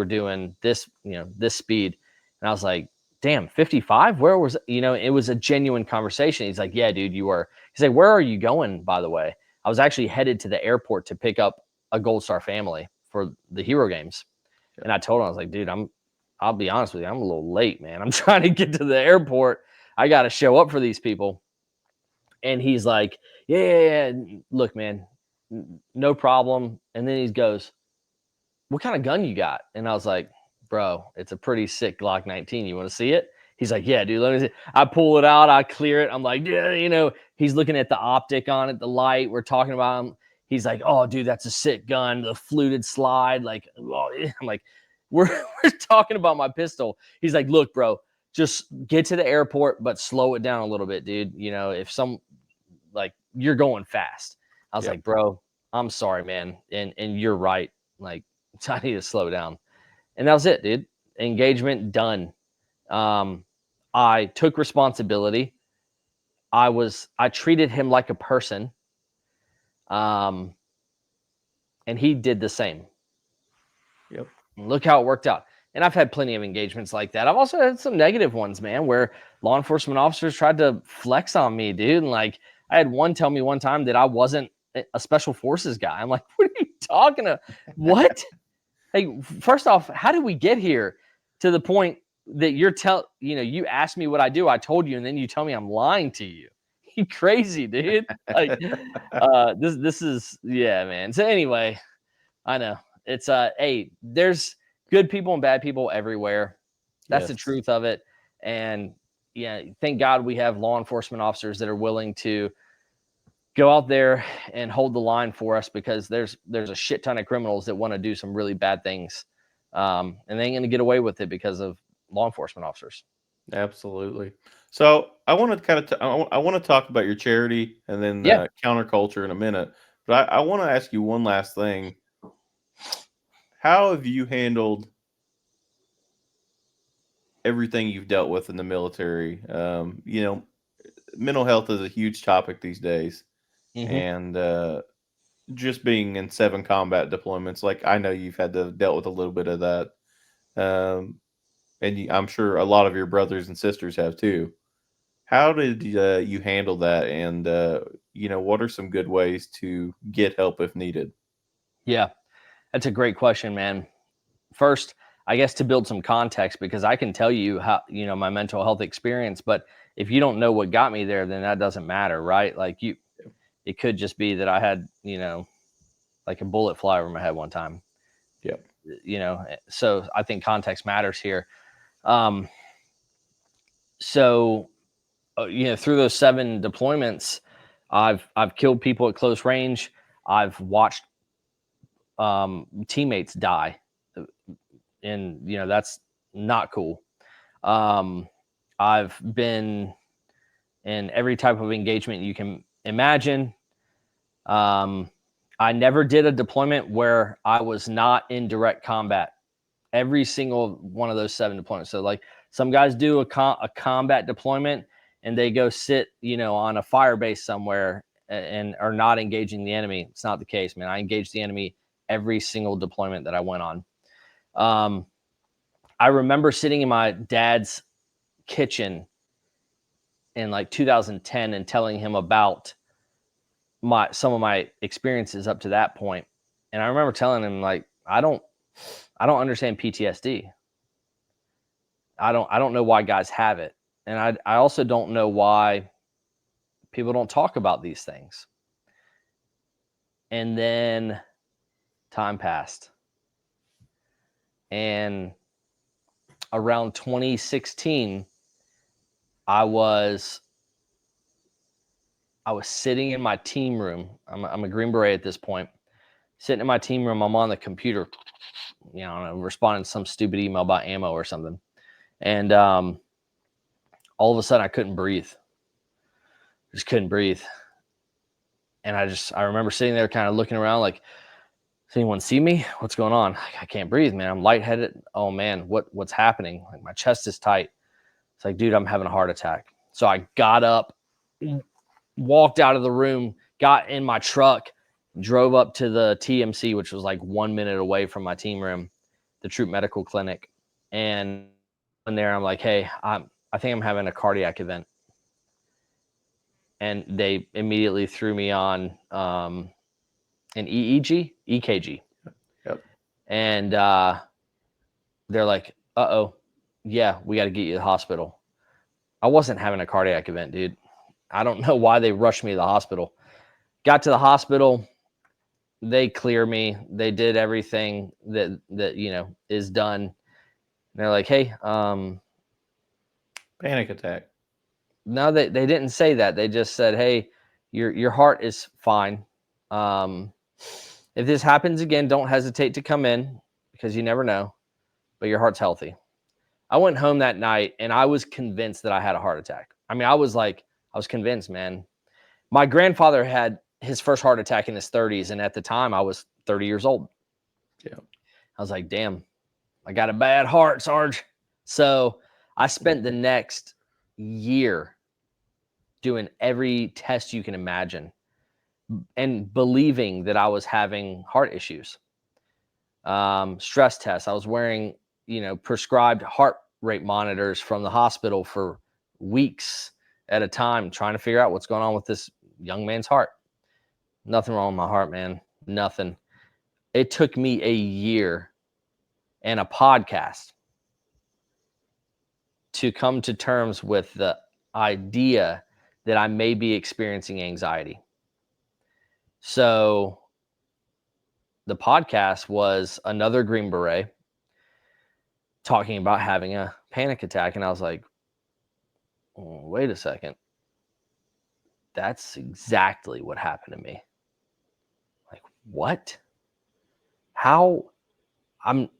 doing this, this speed." And I was like, "Damn, 55? Where was, it was a genuine conversation." He's like, "Yeah, dude, you were." He's like, "Where are you going, by the way?" I was actually headed to the airport to pick up a Gold Star family for the Hero Games. Yeah. And I told him, I was like, "Dude, I'll be honest with you, I'm a little late, man. I'm trying to get to the airport. I got to show up for these people." And he's like, "Yeah, look, man, no problem." And then he goes, "What kind of gun you got?" And I was like, "Bro, it's a pretty sick Glock 19. You want to see it?" He's like, "Yeah, dude, let me see." I pull it out, I clear it. I'm like, "Yeah," he's looking at the optic on it, the light. We're talking about him. He's like, "Oh, dude, that's a sick gun, the fluted slide." Like, oh, yeah. I'm like, we're, we're talking about my pistol. He's like, "Look, bro, just get to the airport, but slow it down a little bit, dude. If like you're going fast." I was Yep. like, "Bro, I'm sorry, man. And you're right. Like, I need to slow down." And that was it, dude. Engagement done. Um, I took responsibility. I treated him like a person. Um, and he did the same. Yep. Look how it worked out. And I've had plenty of engagements like that. I've also had some negative ones, man, where law enforcement officers tried to flex on me, dude. And like, I had one tell me one time that I wasn't a special forces guy. I'm like, "What are you talking about? What?" Hey, first off, how did we get here to the point that you asked me what I do, I told you, and then you tell me I'm lying to you? crazy, dude. Like, this is, yeah, man. So anyway, I know it's hey, there's good people and bad people everywhere. That's the Yes, truth of it. And yeah, thank God we have law enforcement officers that are willing to go out there and hold the line for us, because there's a shit ton of criminals that want to do some really bad things, and they ain't gonna get away with it because of law enforcement officers. absolutely. So I want to kind of I want to talk about your charity and then Yeah. counterculture in a minute, but I want to ask you one last thing. How have you handled everything you've dealt with in the military? Mental health is a huge topic these days, Hmm. and just being in 7 combat deployments, like I know you've had to dealt with a little bit of that, um, and I'm sure a lot of your brothers and sisters have too. How did you handle that? And what are some good ways to get help if needed? Yeah, that's a great question, man. First, I guess to build some context, because I can tell you how, my mental health experience, but if you don't know what got me there, then that doesn't matter, right? Like, it could just be that I had, like a bullet fly over my head one time, Yep. so I think context matters here. Um, so, through those 7 deployments, I've killed people at close range. I've watched teammates die, and that's not cool. Um, I've been in every type of engagement you can imagine. Um, I never did a deployment where I was not in direct combat. Every single one of those 7 deployments. So, like, some guys do a combat deployment and they go sit, on a fire base somewhere, and are not engaging the enemy. It's not the case, man. I engaged the enemy every single deployment that I went on. Um, I remember sitting in my dad's kitchen in like 2010 and telling him about some of my experiences up to that point. And I remember telling him, like, I don't understand PTSD. I don't know why guys have it. And I also don't know why people don't talk about these things. And then time passed. And around 2016, I was sitting in my team room. I'm a Green Beret at this point. Sitting in my team room, I'm on the computer, responding to some stupid email about ammo or something. And all of a sudden, I couldn't breathe. Just couldn't breathe. And I remember sitting there kind of looking around like, does anyone see me? What's going on? I can't breathe, man. I'm lightheaded. Oh man, what's happening? Like, my chest is tight. It's like, dude, I'm having a heart attack. So I got up, walked out of the room, got in my truck, drove up to the TMC, which was like 1 minute away from my team room, the Troop Medical Clinic. And in there, I'm like, hey, I think I'm having a cardiac event. And they immediately threw me on an EKG. Yep. And they're like, uh-oh, yeah, we got to get you to the hospital. I wasn't having a cardiac event, dude. I don't know why they rushed me to the hospital. Got to the hospital, they clear me. They did everything that is done. And they're like, hey, Panic attack. no, they didn't say that. They just said, hey, your heart is fine. If this happens again, don't hesitate to come in, because you never know, but your heart's healthy. I went home that night and I was convinced that I had a heart attack. I mean, I was convinced, man. My grandfather had his first heart attack in his 30s. And at the time I was 30 years old. Yeah. I was like, damn, I got a bad heart, Sarge. So I spent the next year doing every test you can imagine and believing that I was having heart issues. Stress tests. I was wearing, prescribed heart rate monitors from the hospital for weeks at a time, trying to figure out what's going on with this young man's heart. Nothing wrong with my heart, man. Nothing. It took me a year and a podcast to come to terms with the idea that I may be experiencing anxiety. So the podcast was another Green Beret talking about having a panic attack. And I was like, oh, wait a second. That's exactly what happened to me. Like, what? How?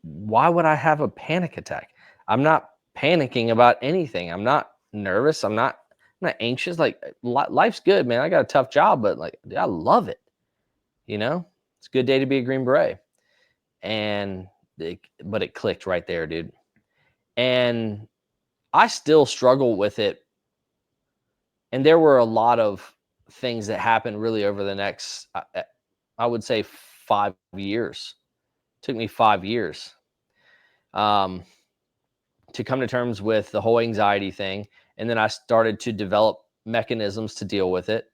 Why would I have a panic attack? I'm not panicking about anything. I'm not nervous. I'm not anxious. Like, life's good, man. I got a tough job, but like, I love it. You know, it's a good day to be a Green Beret. And but it clicked right there, dude. And I still struggle with it. And there were a lot of things that happened really over the next, I would say 5 years. It took me 5 years to come to terms with the whole anxiety thing. And then I started to develop mechanisms to deal with it.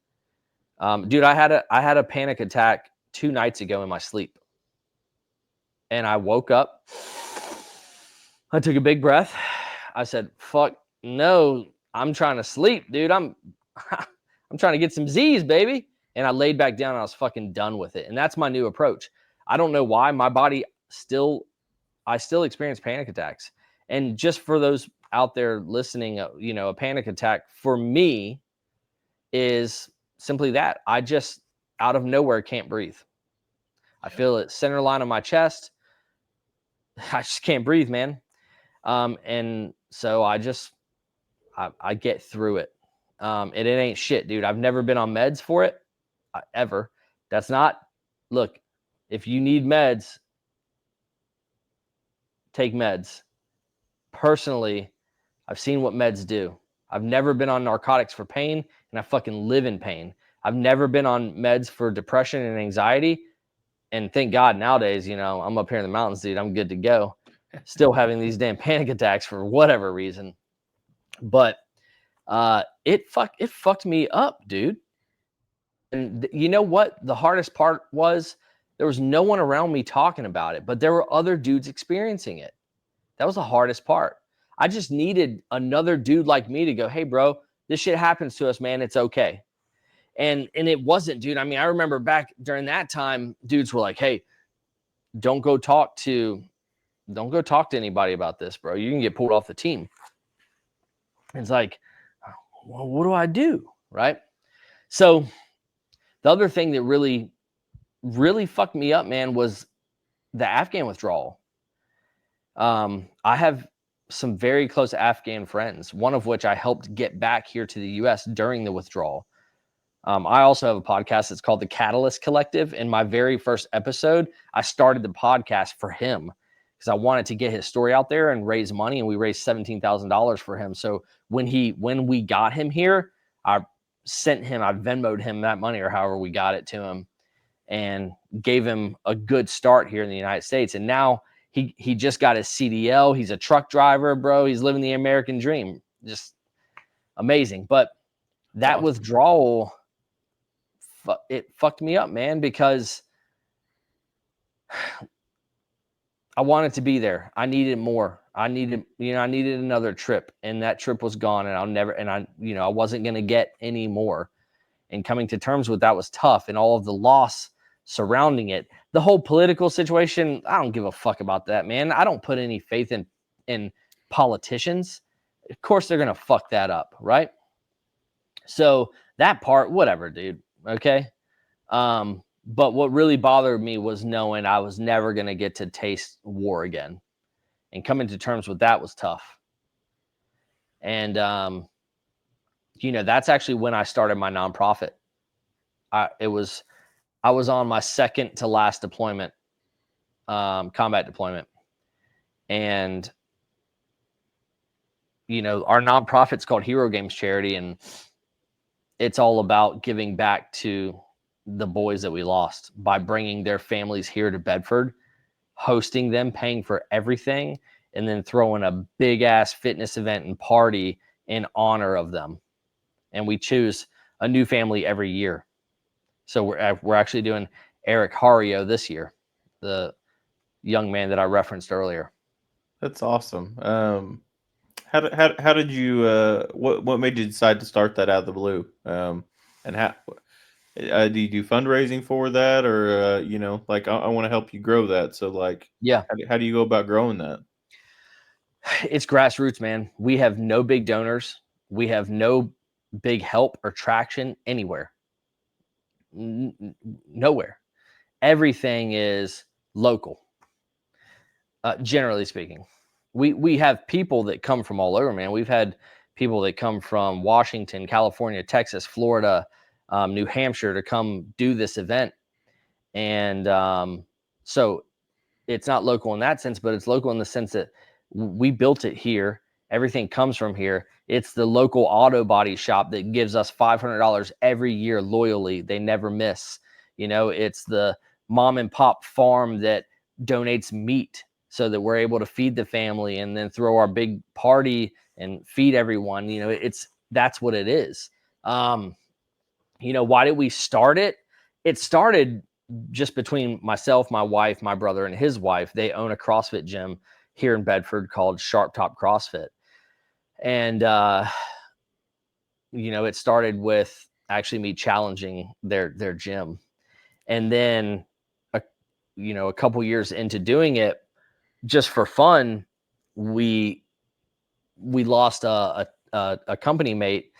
Dude, I had a panic attack 2 nights ago in my sleep. And I woke up. I took a big breath. I said, fuck no, I'm trying to sleep, dude. I'm trying to get some Z's, baby. And I laid back down and I was fucking done with it. And that's my new approach. I don't know why my body I still experience panic attacks. And just for those out there listening, a panic attack for me is simply that. I just out of nowhere can't breathe. I feel it center line of my chest. I just can't breathe, man. And so I get through it. And it ain't shit, dude. I've never been on meds for it ever. That's not, look, if you need meds, take meds. Personally, I've seen what meds do. I've never been on narcotics for pain, and I fucking live in pain. I've never been on meds for depression and anxiety. And thank God nowadays, I'm up here in the mountains, dude. I'm good to go. Still having these damn panic attacks for whatever reason. But it fucked me up, dude. And you know what? The hardest part was there was no one around me talking about it, but there were other dudes experiencing it. That was the hardest part. I just needed another dude like me to go, hey, bro, this shit happens to us, man. It's okay. And it wasn't, dude. I mean, I remember back during that time, dudes were like, hey, don't go talk to anybody about this, bro. You can get pulled off the team. It's like, well, what do I do? Right. So the other thing that really, really fucked me up, man, was the Afghan withdrawal. I have some very close Afghan friends, one of which I helped get back here to the US during the withdrawal. I also have a podcast that's called the Catalyst Collective. In my very first episode, I started the podcast for him because I wanted to get his story out there and raise money. And we raised $17,000 for him. So when we got him here, I Venmo'd him that money or however we got it to him and gave him a good start here in the United States. And now he just got his CDL. He's a truck driver, bro. He's living the American dream. Just amazing. But that awesome. Withdrawal, it fucked me up, man, because I wanted to be there. I needed more. I needed another trip, and that trip was gone, and I wasn't going to get any more. And coming to terms with that was tough, and all of the loss surrounding it. The whole political situation, I don't give a fuck about that, man. I don't put any faith in politicians. Of course they're going to fuck that up, right? So that part, whatever, dude. Okay. But what really bothered me was knowing I was never going to get to taste war again, and coming to terms with that was tough. And, that's actually when I started my nonprofit. I was on my second to last deployment, combat deployment. And, our nonprofit's called Hero Games Charity, and it's all about giving back to the boys that we lost by bringing their families here to Bedford, hosting them, paying for everything, and then throwing a big ass fitness event and party in honor of them. And we choose a new family every year. So we're actually doing Eric Hario this year, the young man that I referenced earlier. That's awesome. how did you what made you decide to start that out of the blue? And how do you do fundraising for that, or like I want to help you grow that? So like, Yeah, how do you go about growing that? it's grassroots, man. We have no big donors. We have no big help or traction anywhere. Nowhere. Everything is local. Generally speaking, we have people that come from all over, man. We've had people that come from Washington, California, Texas, Florida, New Hampshire to come do this event, and so it's not local in that sense, but it's local in the sense that we built it here. Everything comes from here. It's the local auto body shop that gives us $500 every year loyally. They never miss. It's the mom and pop farm that donates meat so that we're able to feed the family and then throw our big party and feed everyone. That's what it is. Why did we start it? It started just between myself, my wife, my brother, and his wife. They own a CrossFit gym here in Bedford called Sharp Top CrossFit. And, it started with actually me challenging their gym. And then, a couple years into doing it just for fun, we lost a company mate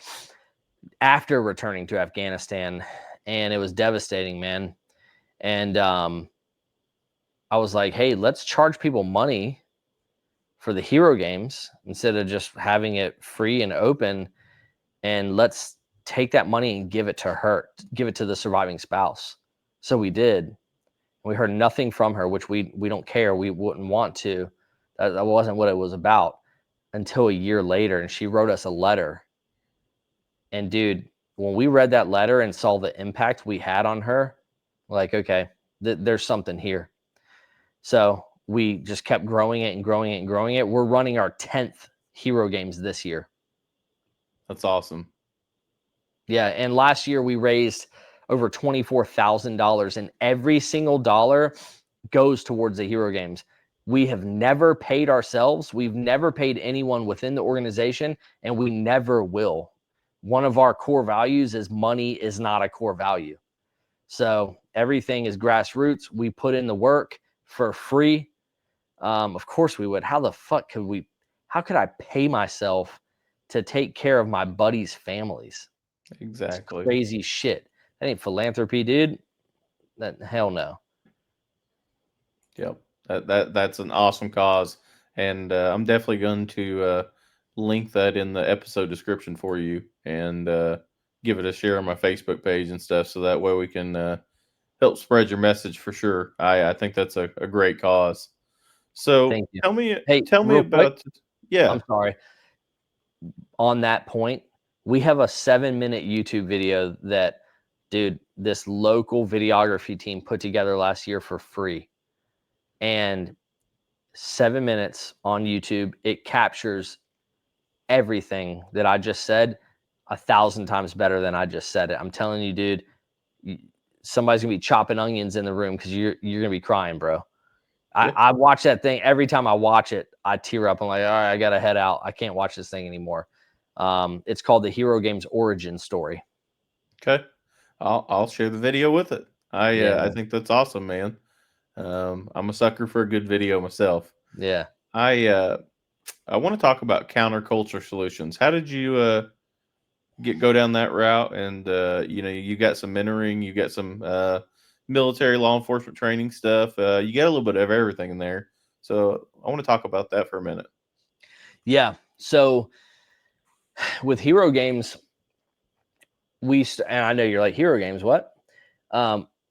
after returning to Afghanistan, and it was devastating, man. And I was like, hey, let's charge people money for the hero games instead of just having it free and open. And let's take that money and give it to her, give it to the surviving spouse. So we did. We heard nothing from her, which we don't care. We wouldn't want to. That wasn't what it was about until a year later. And she wrote us a letter. And dude, when we read that letter and saw the impact we had on her, like, okay, there's something here. So we just kept growing it and growing it and growing it. We're running our 10th hero games this year. That's awesome. Yeah. And last year we raised over $24,000, and every single dollar goes towards the hero games. We have never paid ourselves. We've never paid anyone within the organization, and we never will. One of our core values is money is not a core value. So everything is grassroots. We put in the work for free. Of course we would. How the fuck how could I pay myself to take care of my buddies' families? It's Exactly. crazy shit. That ain't philanthropy, dude. Hell no. Yep. That's an awesome cause, and I'm definitely going to link that in the episode description for you, and give it a share on my Facebook page and stuff, so that way we can help spread your message for sure. I think that's a great cause. So Thank you. tell me Hey, tell me real quick, about yeah. I'm sorry. On that point, we have a 7-minute YouTube video that, dude, this local videography team put together last year for free. And 7 minutes on YouTube, it captures everything that I just said 1,000 times better than I just said it. I'm telling you, dude, somebody's gonna be chopping onions in the room because you're gonna be crying, bro. Yeah. I watch that thing every time I watch it. I tear up. I'm like, all right, I gotta head out. I can't watch this thing anymore. It's called the Hero Games Origin Story. Okay. I'll share the video with it. Yeah, I man. think that's awesome, man. I'm a sucker for a good video myself. Yeah. I uh, I want to talk about Counterculture Solutions. How did you go down that route? And you got some mentoring, you got some military law enforcement training stuff. You got a little bit of everything in there. So I want to talk about that for a minute. Yeah. So with Hero Games, and I know you're like, Hero Games, what?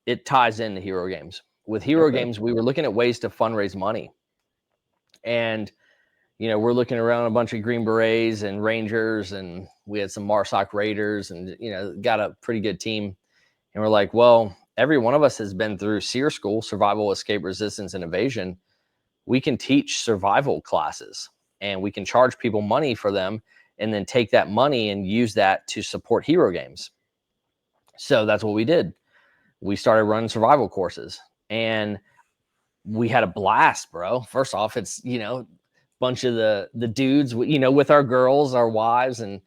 It ties into Hero Games. With Hero Okay. Games, we were looking at ways to fundraise money. And we're looking around a bunch of Green Berets and Rangers, and we had some MARSOC Raiders, and got a pretty good team. And we're like, well, every one of us has been through SEER school, survival, escape, resistance, and evasion. We can teach survival classes, and we can charge people money for them, and then take that money and use that to support hero games. So that's what we did. We started running survival courses, and we had a blast, bro. First off, it's bunch of the dudes, with our girls, our wives, and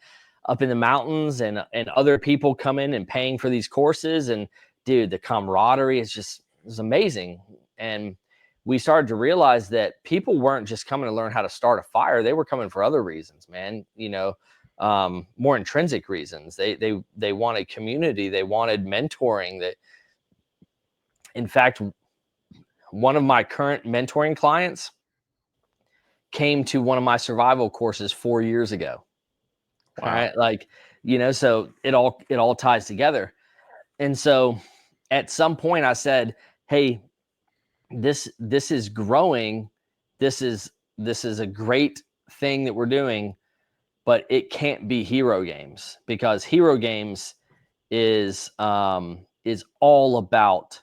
up in the mountains, and other people coming and paying for these courses. And dude, the camaraderie is amazing. And we started to realize that people weren't just coming to learn how to start a fire. They were coming for other reasons, man. More intrinsic reasons. They wanted community. They wanted mentoring. That, in fact, one of my current mentoring clients came to one of my survival courses 4 years ago. Wow. All right. Like, so it all ties together. And so at some point I said, hey, this is growing. This is a great thing that we're doing, but it can't be hero games, because hero games is all about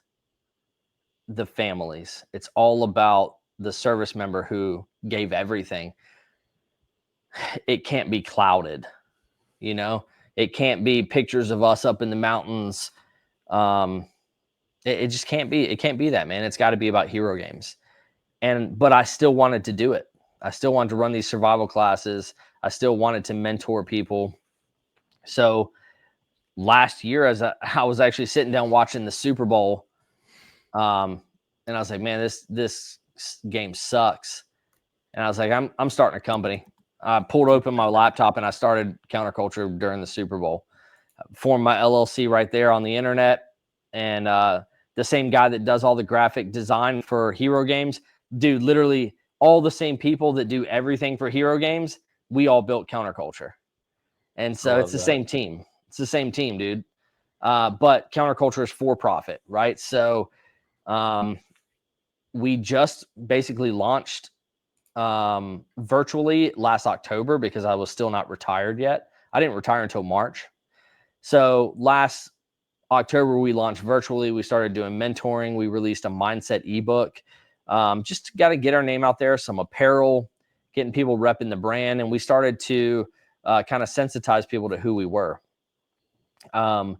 the families. It's all about the service member who gave everything. It can't be clouded, it can't be pictures of us up in the mountains. It just can't be. It can't be that, man. It's got to be about hero games. But I still wanted to do it. I still wanted to run these survival classes. I still wanted to mentor people. So last year, as I was actually sitting down watching the Super Bowl, and I was like, man, this game sucks. And I was like, I'm starting a company. I pulled open my laptop and I started Counterculture during the Super Bowl. Formed my LLC right there on the internet. And the same guy that does all the graphic design for hero games, dude, literally all the same people that do everything for hero games, we all built Counterculture. And so it's the same team. It's the same team, dude. But Counterculture is for profit, right? So we just basically launched virtually last October, because I was still not retired yet. I didn't retire until March. So last October, we launched virtually. We started doing mentoring. We released a mindset ebook. Just got to get our name out there, some apparel, getting people repping the brand. And we started to kind of sensitize people to who we were. And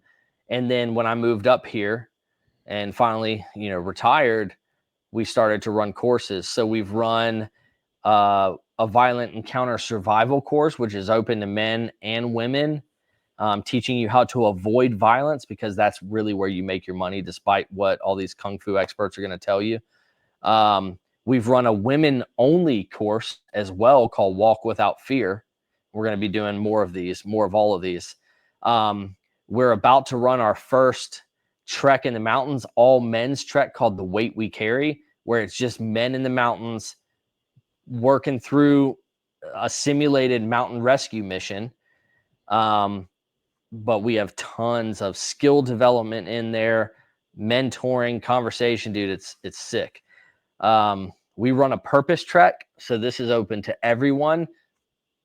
then when I moved up here and finally, retired, we started to run courses. So we've run a violent encounter survival course, which is open to men and women, teaching you how to avoid violence, because that's really where you make your money, despite what all these kung fu experts are going to tell you. We've run a women-only course as well called Walk Without Fear. We're going to be doing more of all of these. We're about to run our first trek in the mountains, all men's trek, called The Weight We Carry, where it's just men in the mountains working through a simulated mountain rescue mission. But we have tons of skill development in there, mentoring, conversation, dude. It's sick. We run a purpose trek. So this is open to everyone,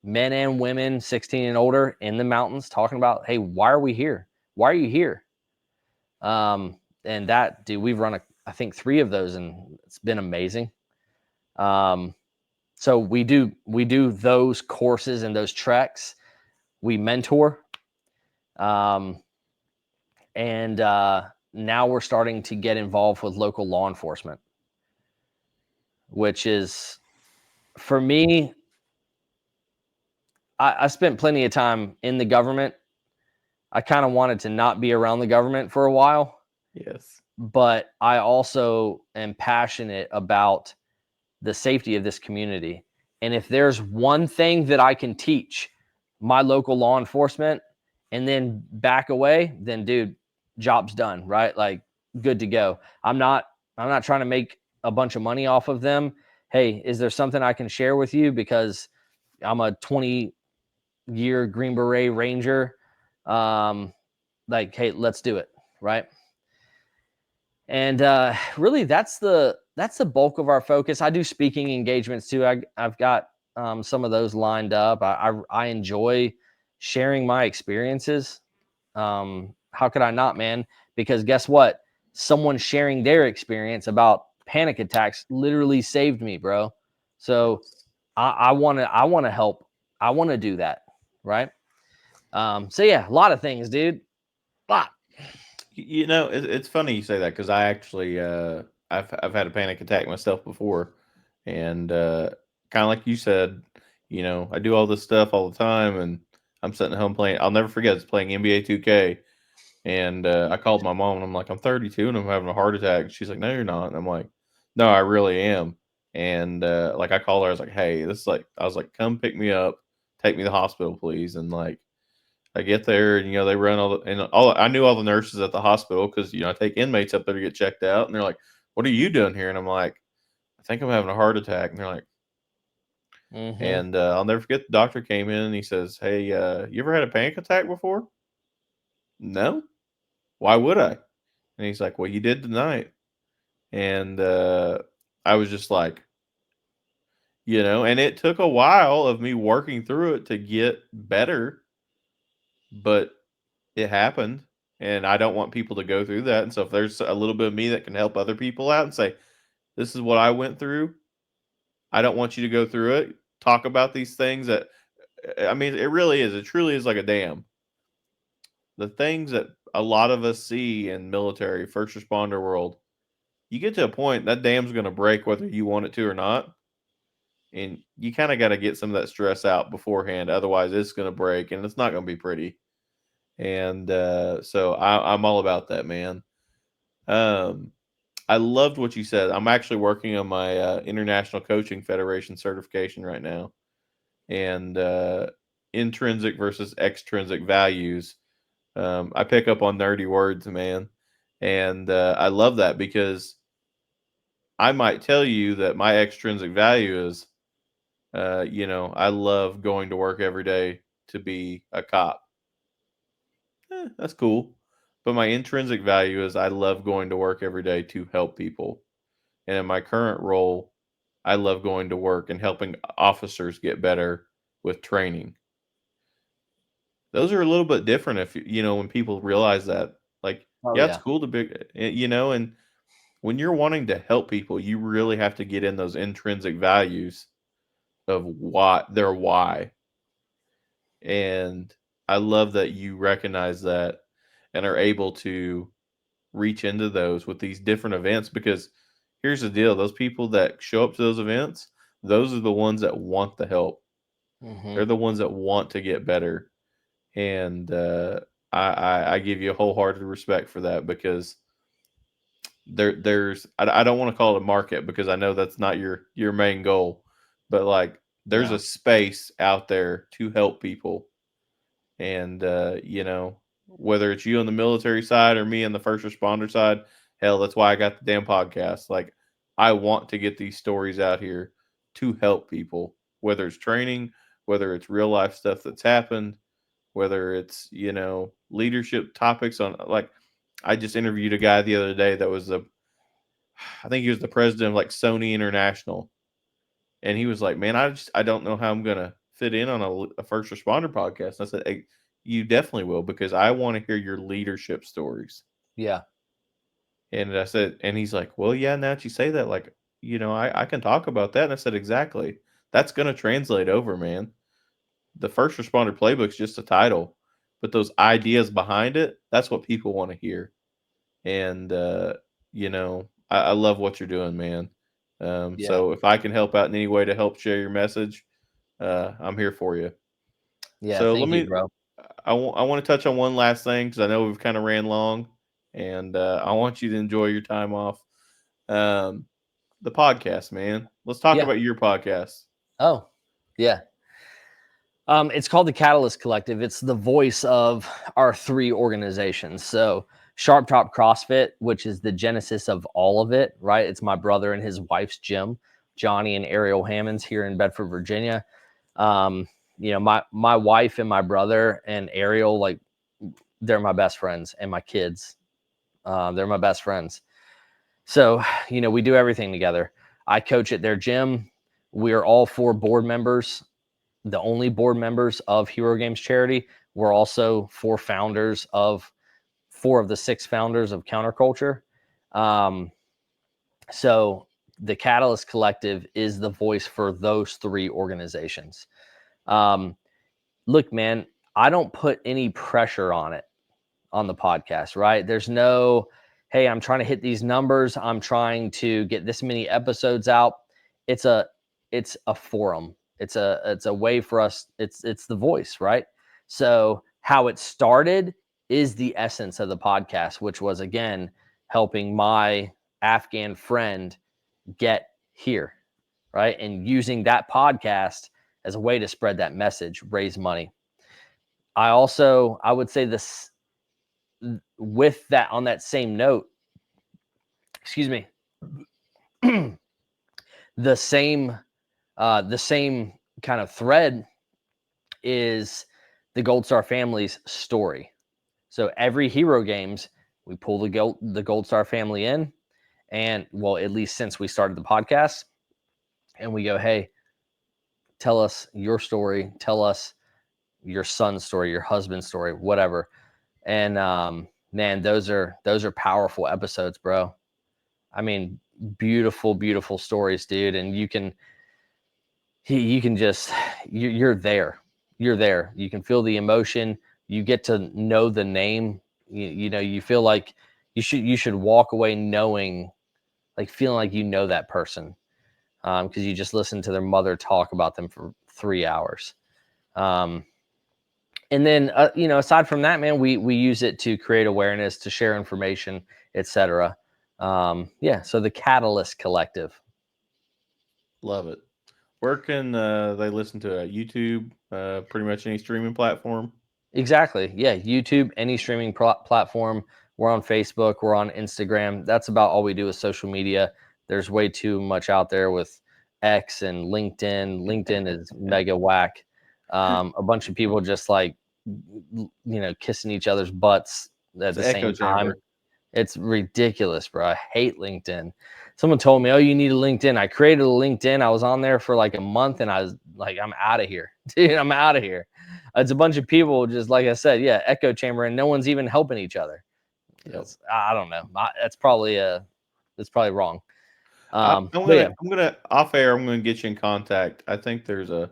men and women, 16 and older, in the mountains, talking about, hey, why are we here? Why are you here? And that, dude, we've run I think 3 of those, and it's been amazing. So we do those courses and those treks. We mentor. And now we're starting to get involved with local law enforcement, which is, for me, I spent plenty of time in the government. I kind of wanted to not be around the government for a while. Yes. But I also am passionate about the safety of this community. And if there's one thing that I can teach my local law enforcement and then back away, then dude, job's done, right? Like, good to go. I'm not trying to make a bunch of money off of them. Hey, is there something I can share with you? Because I'm a 20-year Green Beret Ranger. Like, hey, let's do it, right? And really, that's the bulk of our focus. I do speaking engagements too. I've got some of those lined up. I enjoy sharing my experiences. How could I not, man? Because guess what? Someone sharing their experience about panic attacks literally saved me, bro. So I want to help. I want to do that, right? So yeah, a lot of things, dude. A lot. It's funny you say that, because I actually I've had a panic attack myself before, and kind of like you said, I do all this stuff all the time, and I'm sitting at home playing. I'll never forget, it's playing NBA 2K, and I called my mom, and I'm like, I'm 32, and I'm having a heart attack. She's like, No, you're not. And I'm like, No, I really am. And like I called her, I was like, Hey, this is like, I was like, come pick me up, take me to the hospital, please. And like, I get there, and they run all. I knew all the nurses at the hospital because I take inmates up there to get checked out, and they're like, "What are you doing here?" And I'm like, "I think I'm having a heart attack." And they're like, Mm-hmm. and I'll never forget. The doctor came in and he says, "Hey, you ever had a panic attack before?" No. Why would I? And he's like, "Well, you did tonight." And I was just like, and it took a while of me working through it to get better, but it happened, and I don't want people to go through that. And so if there's a little bit of me that can help other people out and say, "This is what I went through. I don't want you to go through it." Talk about these things that I mean, it really is. It truly is like a dam. The things that a lot of us see in military, first responder world, you get to a point that dam's going to break whether you want it to or not. And you kind of got to get some of that stress out beforehand. Otherwise, it's going to break and it's not going to be pretty. And so I'm all about that, man. Um, I loved what you said. I'm actually working on my International Coaching Federation certification right now, and intrinsic versus extrinsic values. I pick up on nerdy words, man, and I love that because I might tell you that my extrinsic value is, I love going to work every day to be a cop. That's cool. But my intrinsic value is I love going to work every day to help people. And in my current role, I love going to work and helping officers get better with training. Those are a little bit different if when people realize that. Like, Oh yeah, it's yeah. cool to be, and when you're wanting to help people, you really have to get in those intrinsic values of why. And I love that you recognize that and are able to reach into those with these different events because here's the deal, those people that show up to those events, those are the ones that want the help. Mm-hmm. They're the ones that want to get better. And I give you a wholehearted respect for that because I don't want to call it a market because I know that's not your main goal, but like there's No. a space out there to help people. And whether it's you on the military side or me on the first responder side, hell, that's why I got the damn podcast. Like I want to get these stories out here to help people, whether it's training, whether it's real life stuff that's happened, whether it's leadership topics on, like, I just interviewed a guy the other day that was I think he was the president of like Sony International, and he was like, "Man, I don't know how I'm gonna fit in on a first responder podcast." And I said, "Hey, you definitely will because I want to hear your leadership stories." Yeah. And I said, and he's like, "Well, yeah, now that you say that, like, I can talk about that." And I said, "Exactly. That's gonna translate over, man. The first responder playbook's just a title, but those ideas behind it, that's what people want to hear." And I love what you're doing, man. Yeah. So if I can help out in any way to help share your message, I'm here for you. Yeah. So Thank you, bro. I want to touch on one last thing because I know we've kind of ran long, and I want you to enjoy your time off. Um, the podcast, man. Let's talk Yeah. about your podcast. Oh, yeah. It's called the Catalyst Collective. It's the voice of our three organizations. So Sharp Top CrossFit, which is the genesis of all of it, right? It's my brother and his wife's gym, Johnny and Ariel Hammonds here in Bedford, Virginia. Um, my wife and my brother and Ariel, like they're my best friends, and my kids, they're my best friends. So, we do everything together. I coach at their gym. We are all four board members, the only board members of Hero Games Charity. We're also four of the six founders of Counterculture. Um, so the Catalyst Collective is the voice for those three organizations. Um, Look, man, I don't put any pressure on the podcast, right? There's no, hey, I'm trying to hit these numbers. I'm trying to get this many episodes out. It's a it's a forum. It's a way for us. It's the voice, right? So how it started is the essence of the podcast, which was, again, helping my Afghan friend get here, right? And using that podcast as a way to spread that message, raise money. I would say this with that, on that same note, excuse me, the same kind of thread is the Gold Star family's story. So every Hero Games, we pull the Gold Star family in, and, well, at least since we started the podcast, and we go, hey, tell us your story, tell us your son's story, your husband's story, whatever. And man, those are powerful episodes, bro. I mean, beautiful, beautiful stories, dude. And you can just, you're there. You're there. You can feel the emotion. You get to know the name. You know, you feel like you should walk away knowing, like, feeling like you know that person, because you just listen to their mother talk about them for 3 hours. And then, aside from that, man, we use it to create awareness, to share information, etc. Yeah. So the Catalyst Collective. Love it. Where can they listen to it? YouTube, pretty much any streaming platform. Exactly. Yeah. YouTube, any streaming platform. We're on Facebook. We're on Instagram. That's about all we do with social media. There's way too much out there with X and LinkedIn. LinkedIn is mega whack. A bunch of people just, like, kissing each other's butts at It's the an echo same time. chamber. It's ridiculous, bro. I hate LinkedIn. Someone told me, "Oh, you need a LinkedIn." I created a LinkedIn. I was on there for like a month, and I was like, "I'm out of here, dude. I'm out of here." It's a bunch of people, just like I said, yeah, echo chamber, and no one's even helping each other. Yep. I don't know. That's probably wrong. I'm But yeah, gonna off air. I'm gonna get you in contact. I think there's a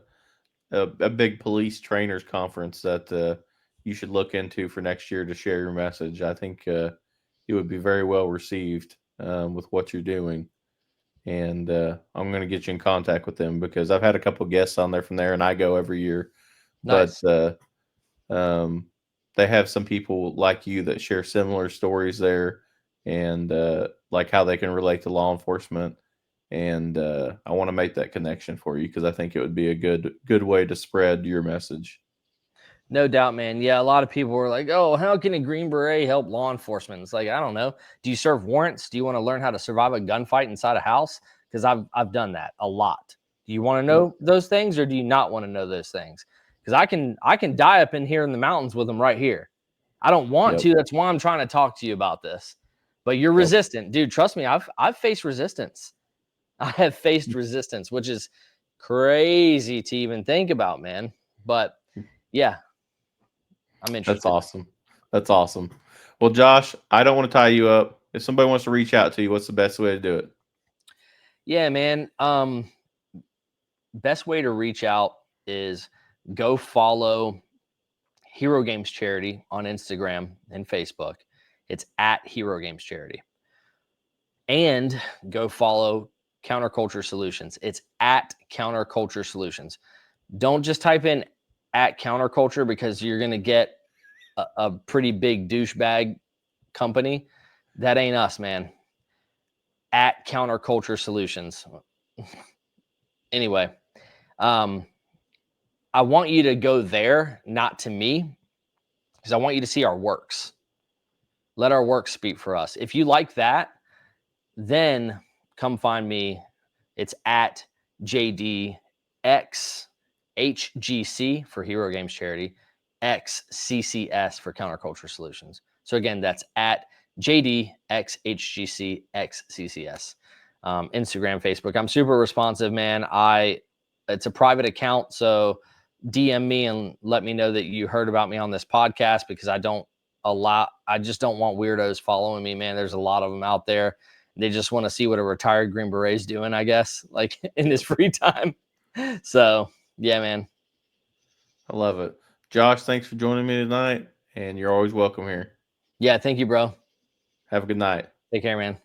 big police trainers conference that you should look into for next year to share your message. I think it would be very well received with what you're doing, and I'm going to get you in contact with them because I've had a couple guests on there from there, and I go every year. But nice. um, they have some people like you that share similar stories there, and like how they can relate to law enforcement. And I want to make that connection for you because I think it would be a good way to spread your message. No doubt, man. Yeah, a lot of people were like, "Oh, how can a Green Beret help law enforcement?" It's like, I don't know. Do you serve warrants? Do you want to learn how to survive a gunfight inside a house? Because I've done that a lot. Do you want to Yep. know those things, or do you not want to know those things? Because I can die up in here in the mountains with them right here. I don't want Yep. to. That's why I'm trying to talk to you about this. But you're Yep. resistant, dude. Trust me. I've faced resistance. I have faced resistance, which is crazy to even think about, man. But yeah, I'm That's interested. awesome. That's awesome. Well, Josh, I don't want to tie you up. If somebody wants to reach out to you, what's the best way to do it? Yeah, man. Best way to reach out is go follow Hero Games Charity on Instagram and Facebook. It's at Hero Games Charity. And go follow Counterculture Solutions. It's at Counterculture Solutions. Don't just type in at Counterculture, because you're going to get a pretty big douchebag company. That ain't us, man. At Counterculture Solutions. Anyway, I want you to go there, not to me, because I want you to see our works. Let our work speak for us. If you like that, then come find me. It's at JDXHGC for Hero Games Charity, XCCS for Counterculture Solutions. So again, that's at JDXHGCXCCS. Instagram, Facebook. I'm super responsive, man. It's a private account, so DM me and let me know that you heard about me on this podcast, because I just don't want weirdos following me, man. There's a lot of them out there. They just want to see what a retired Green Beret's doing, I guess, like in his free time. So yeah, man. I love it. Josh, thanks for joining me tonight, and you're always welcome here. Yeah, thank you, bro. Have a good night. Take care, man.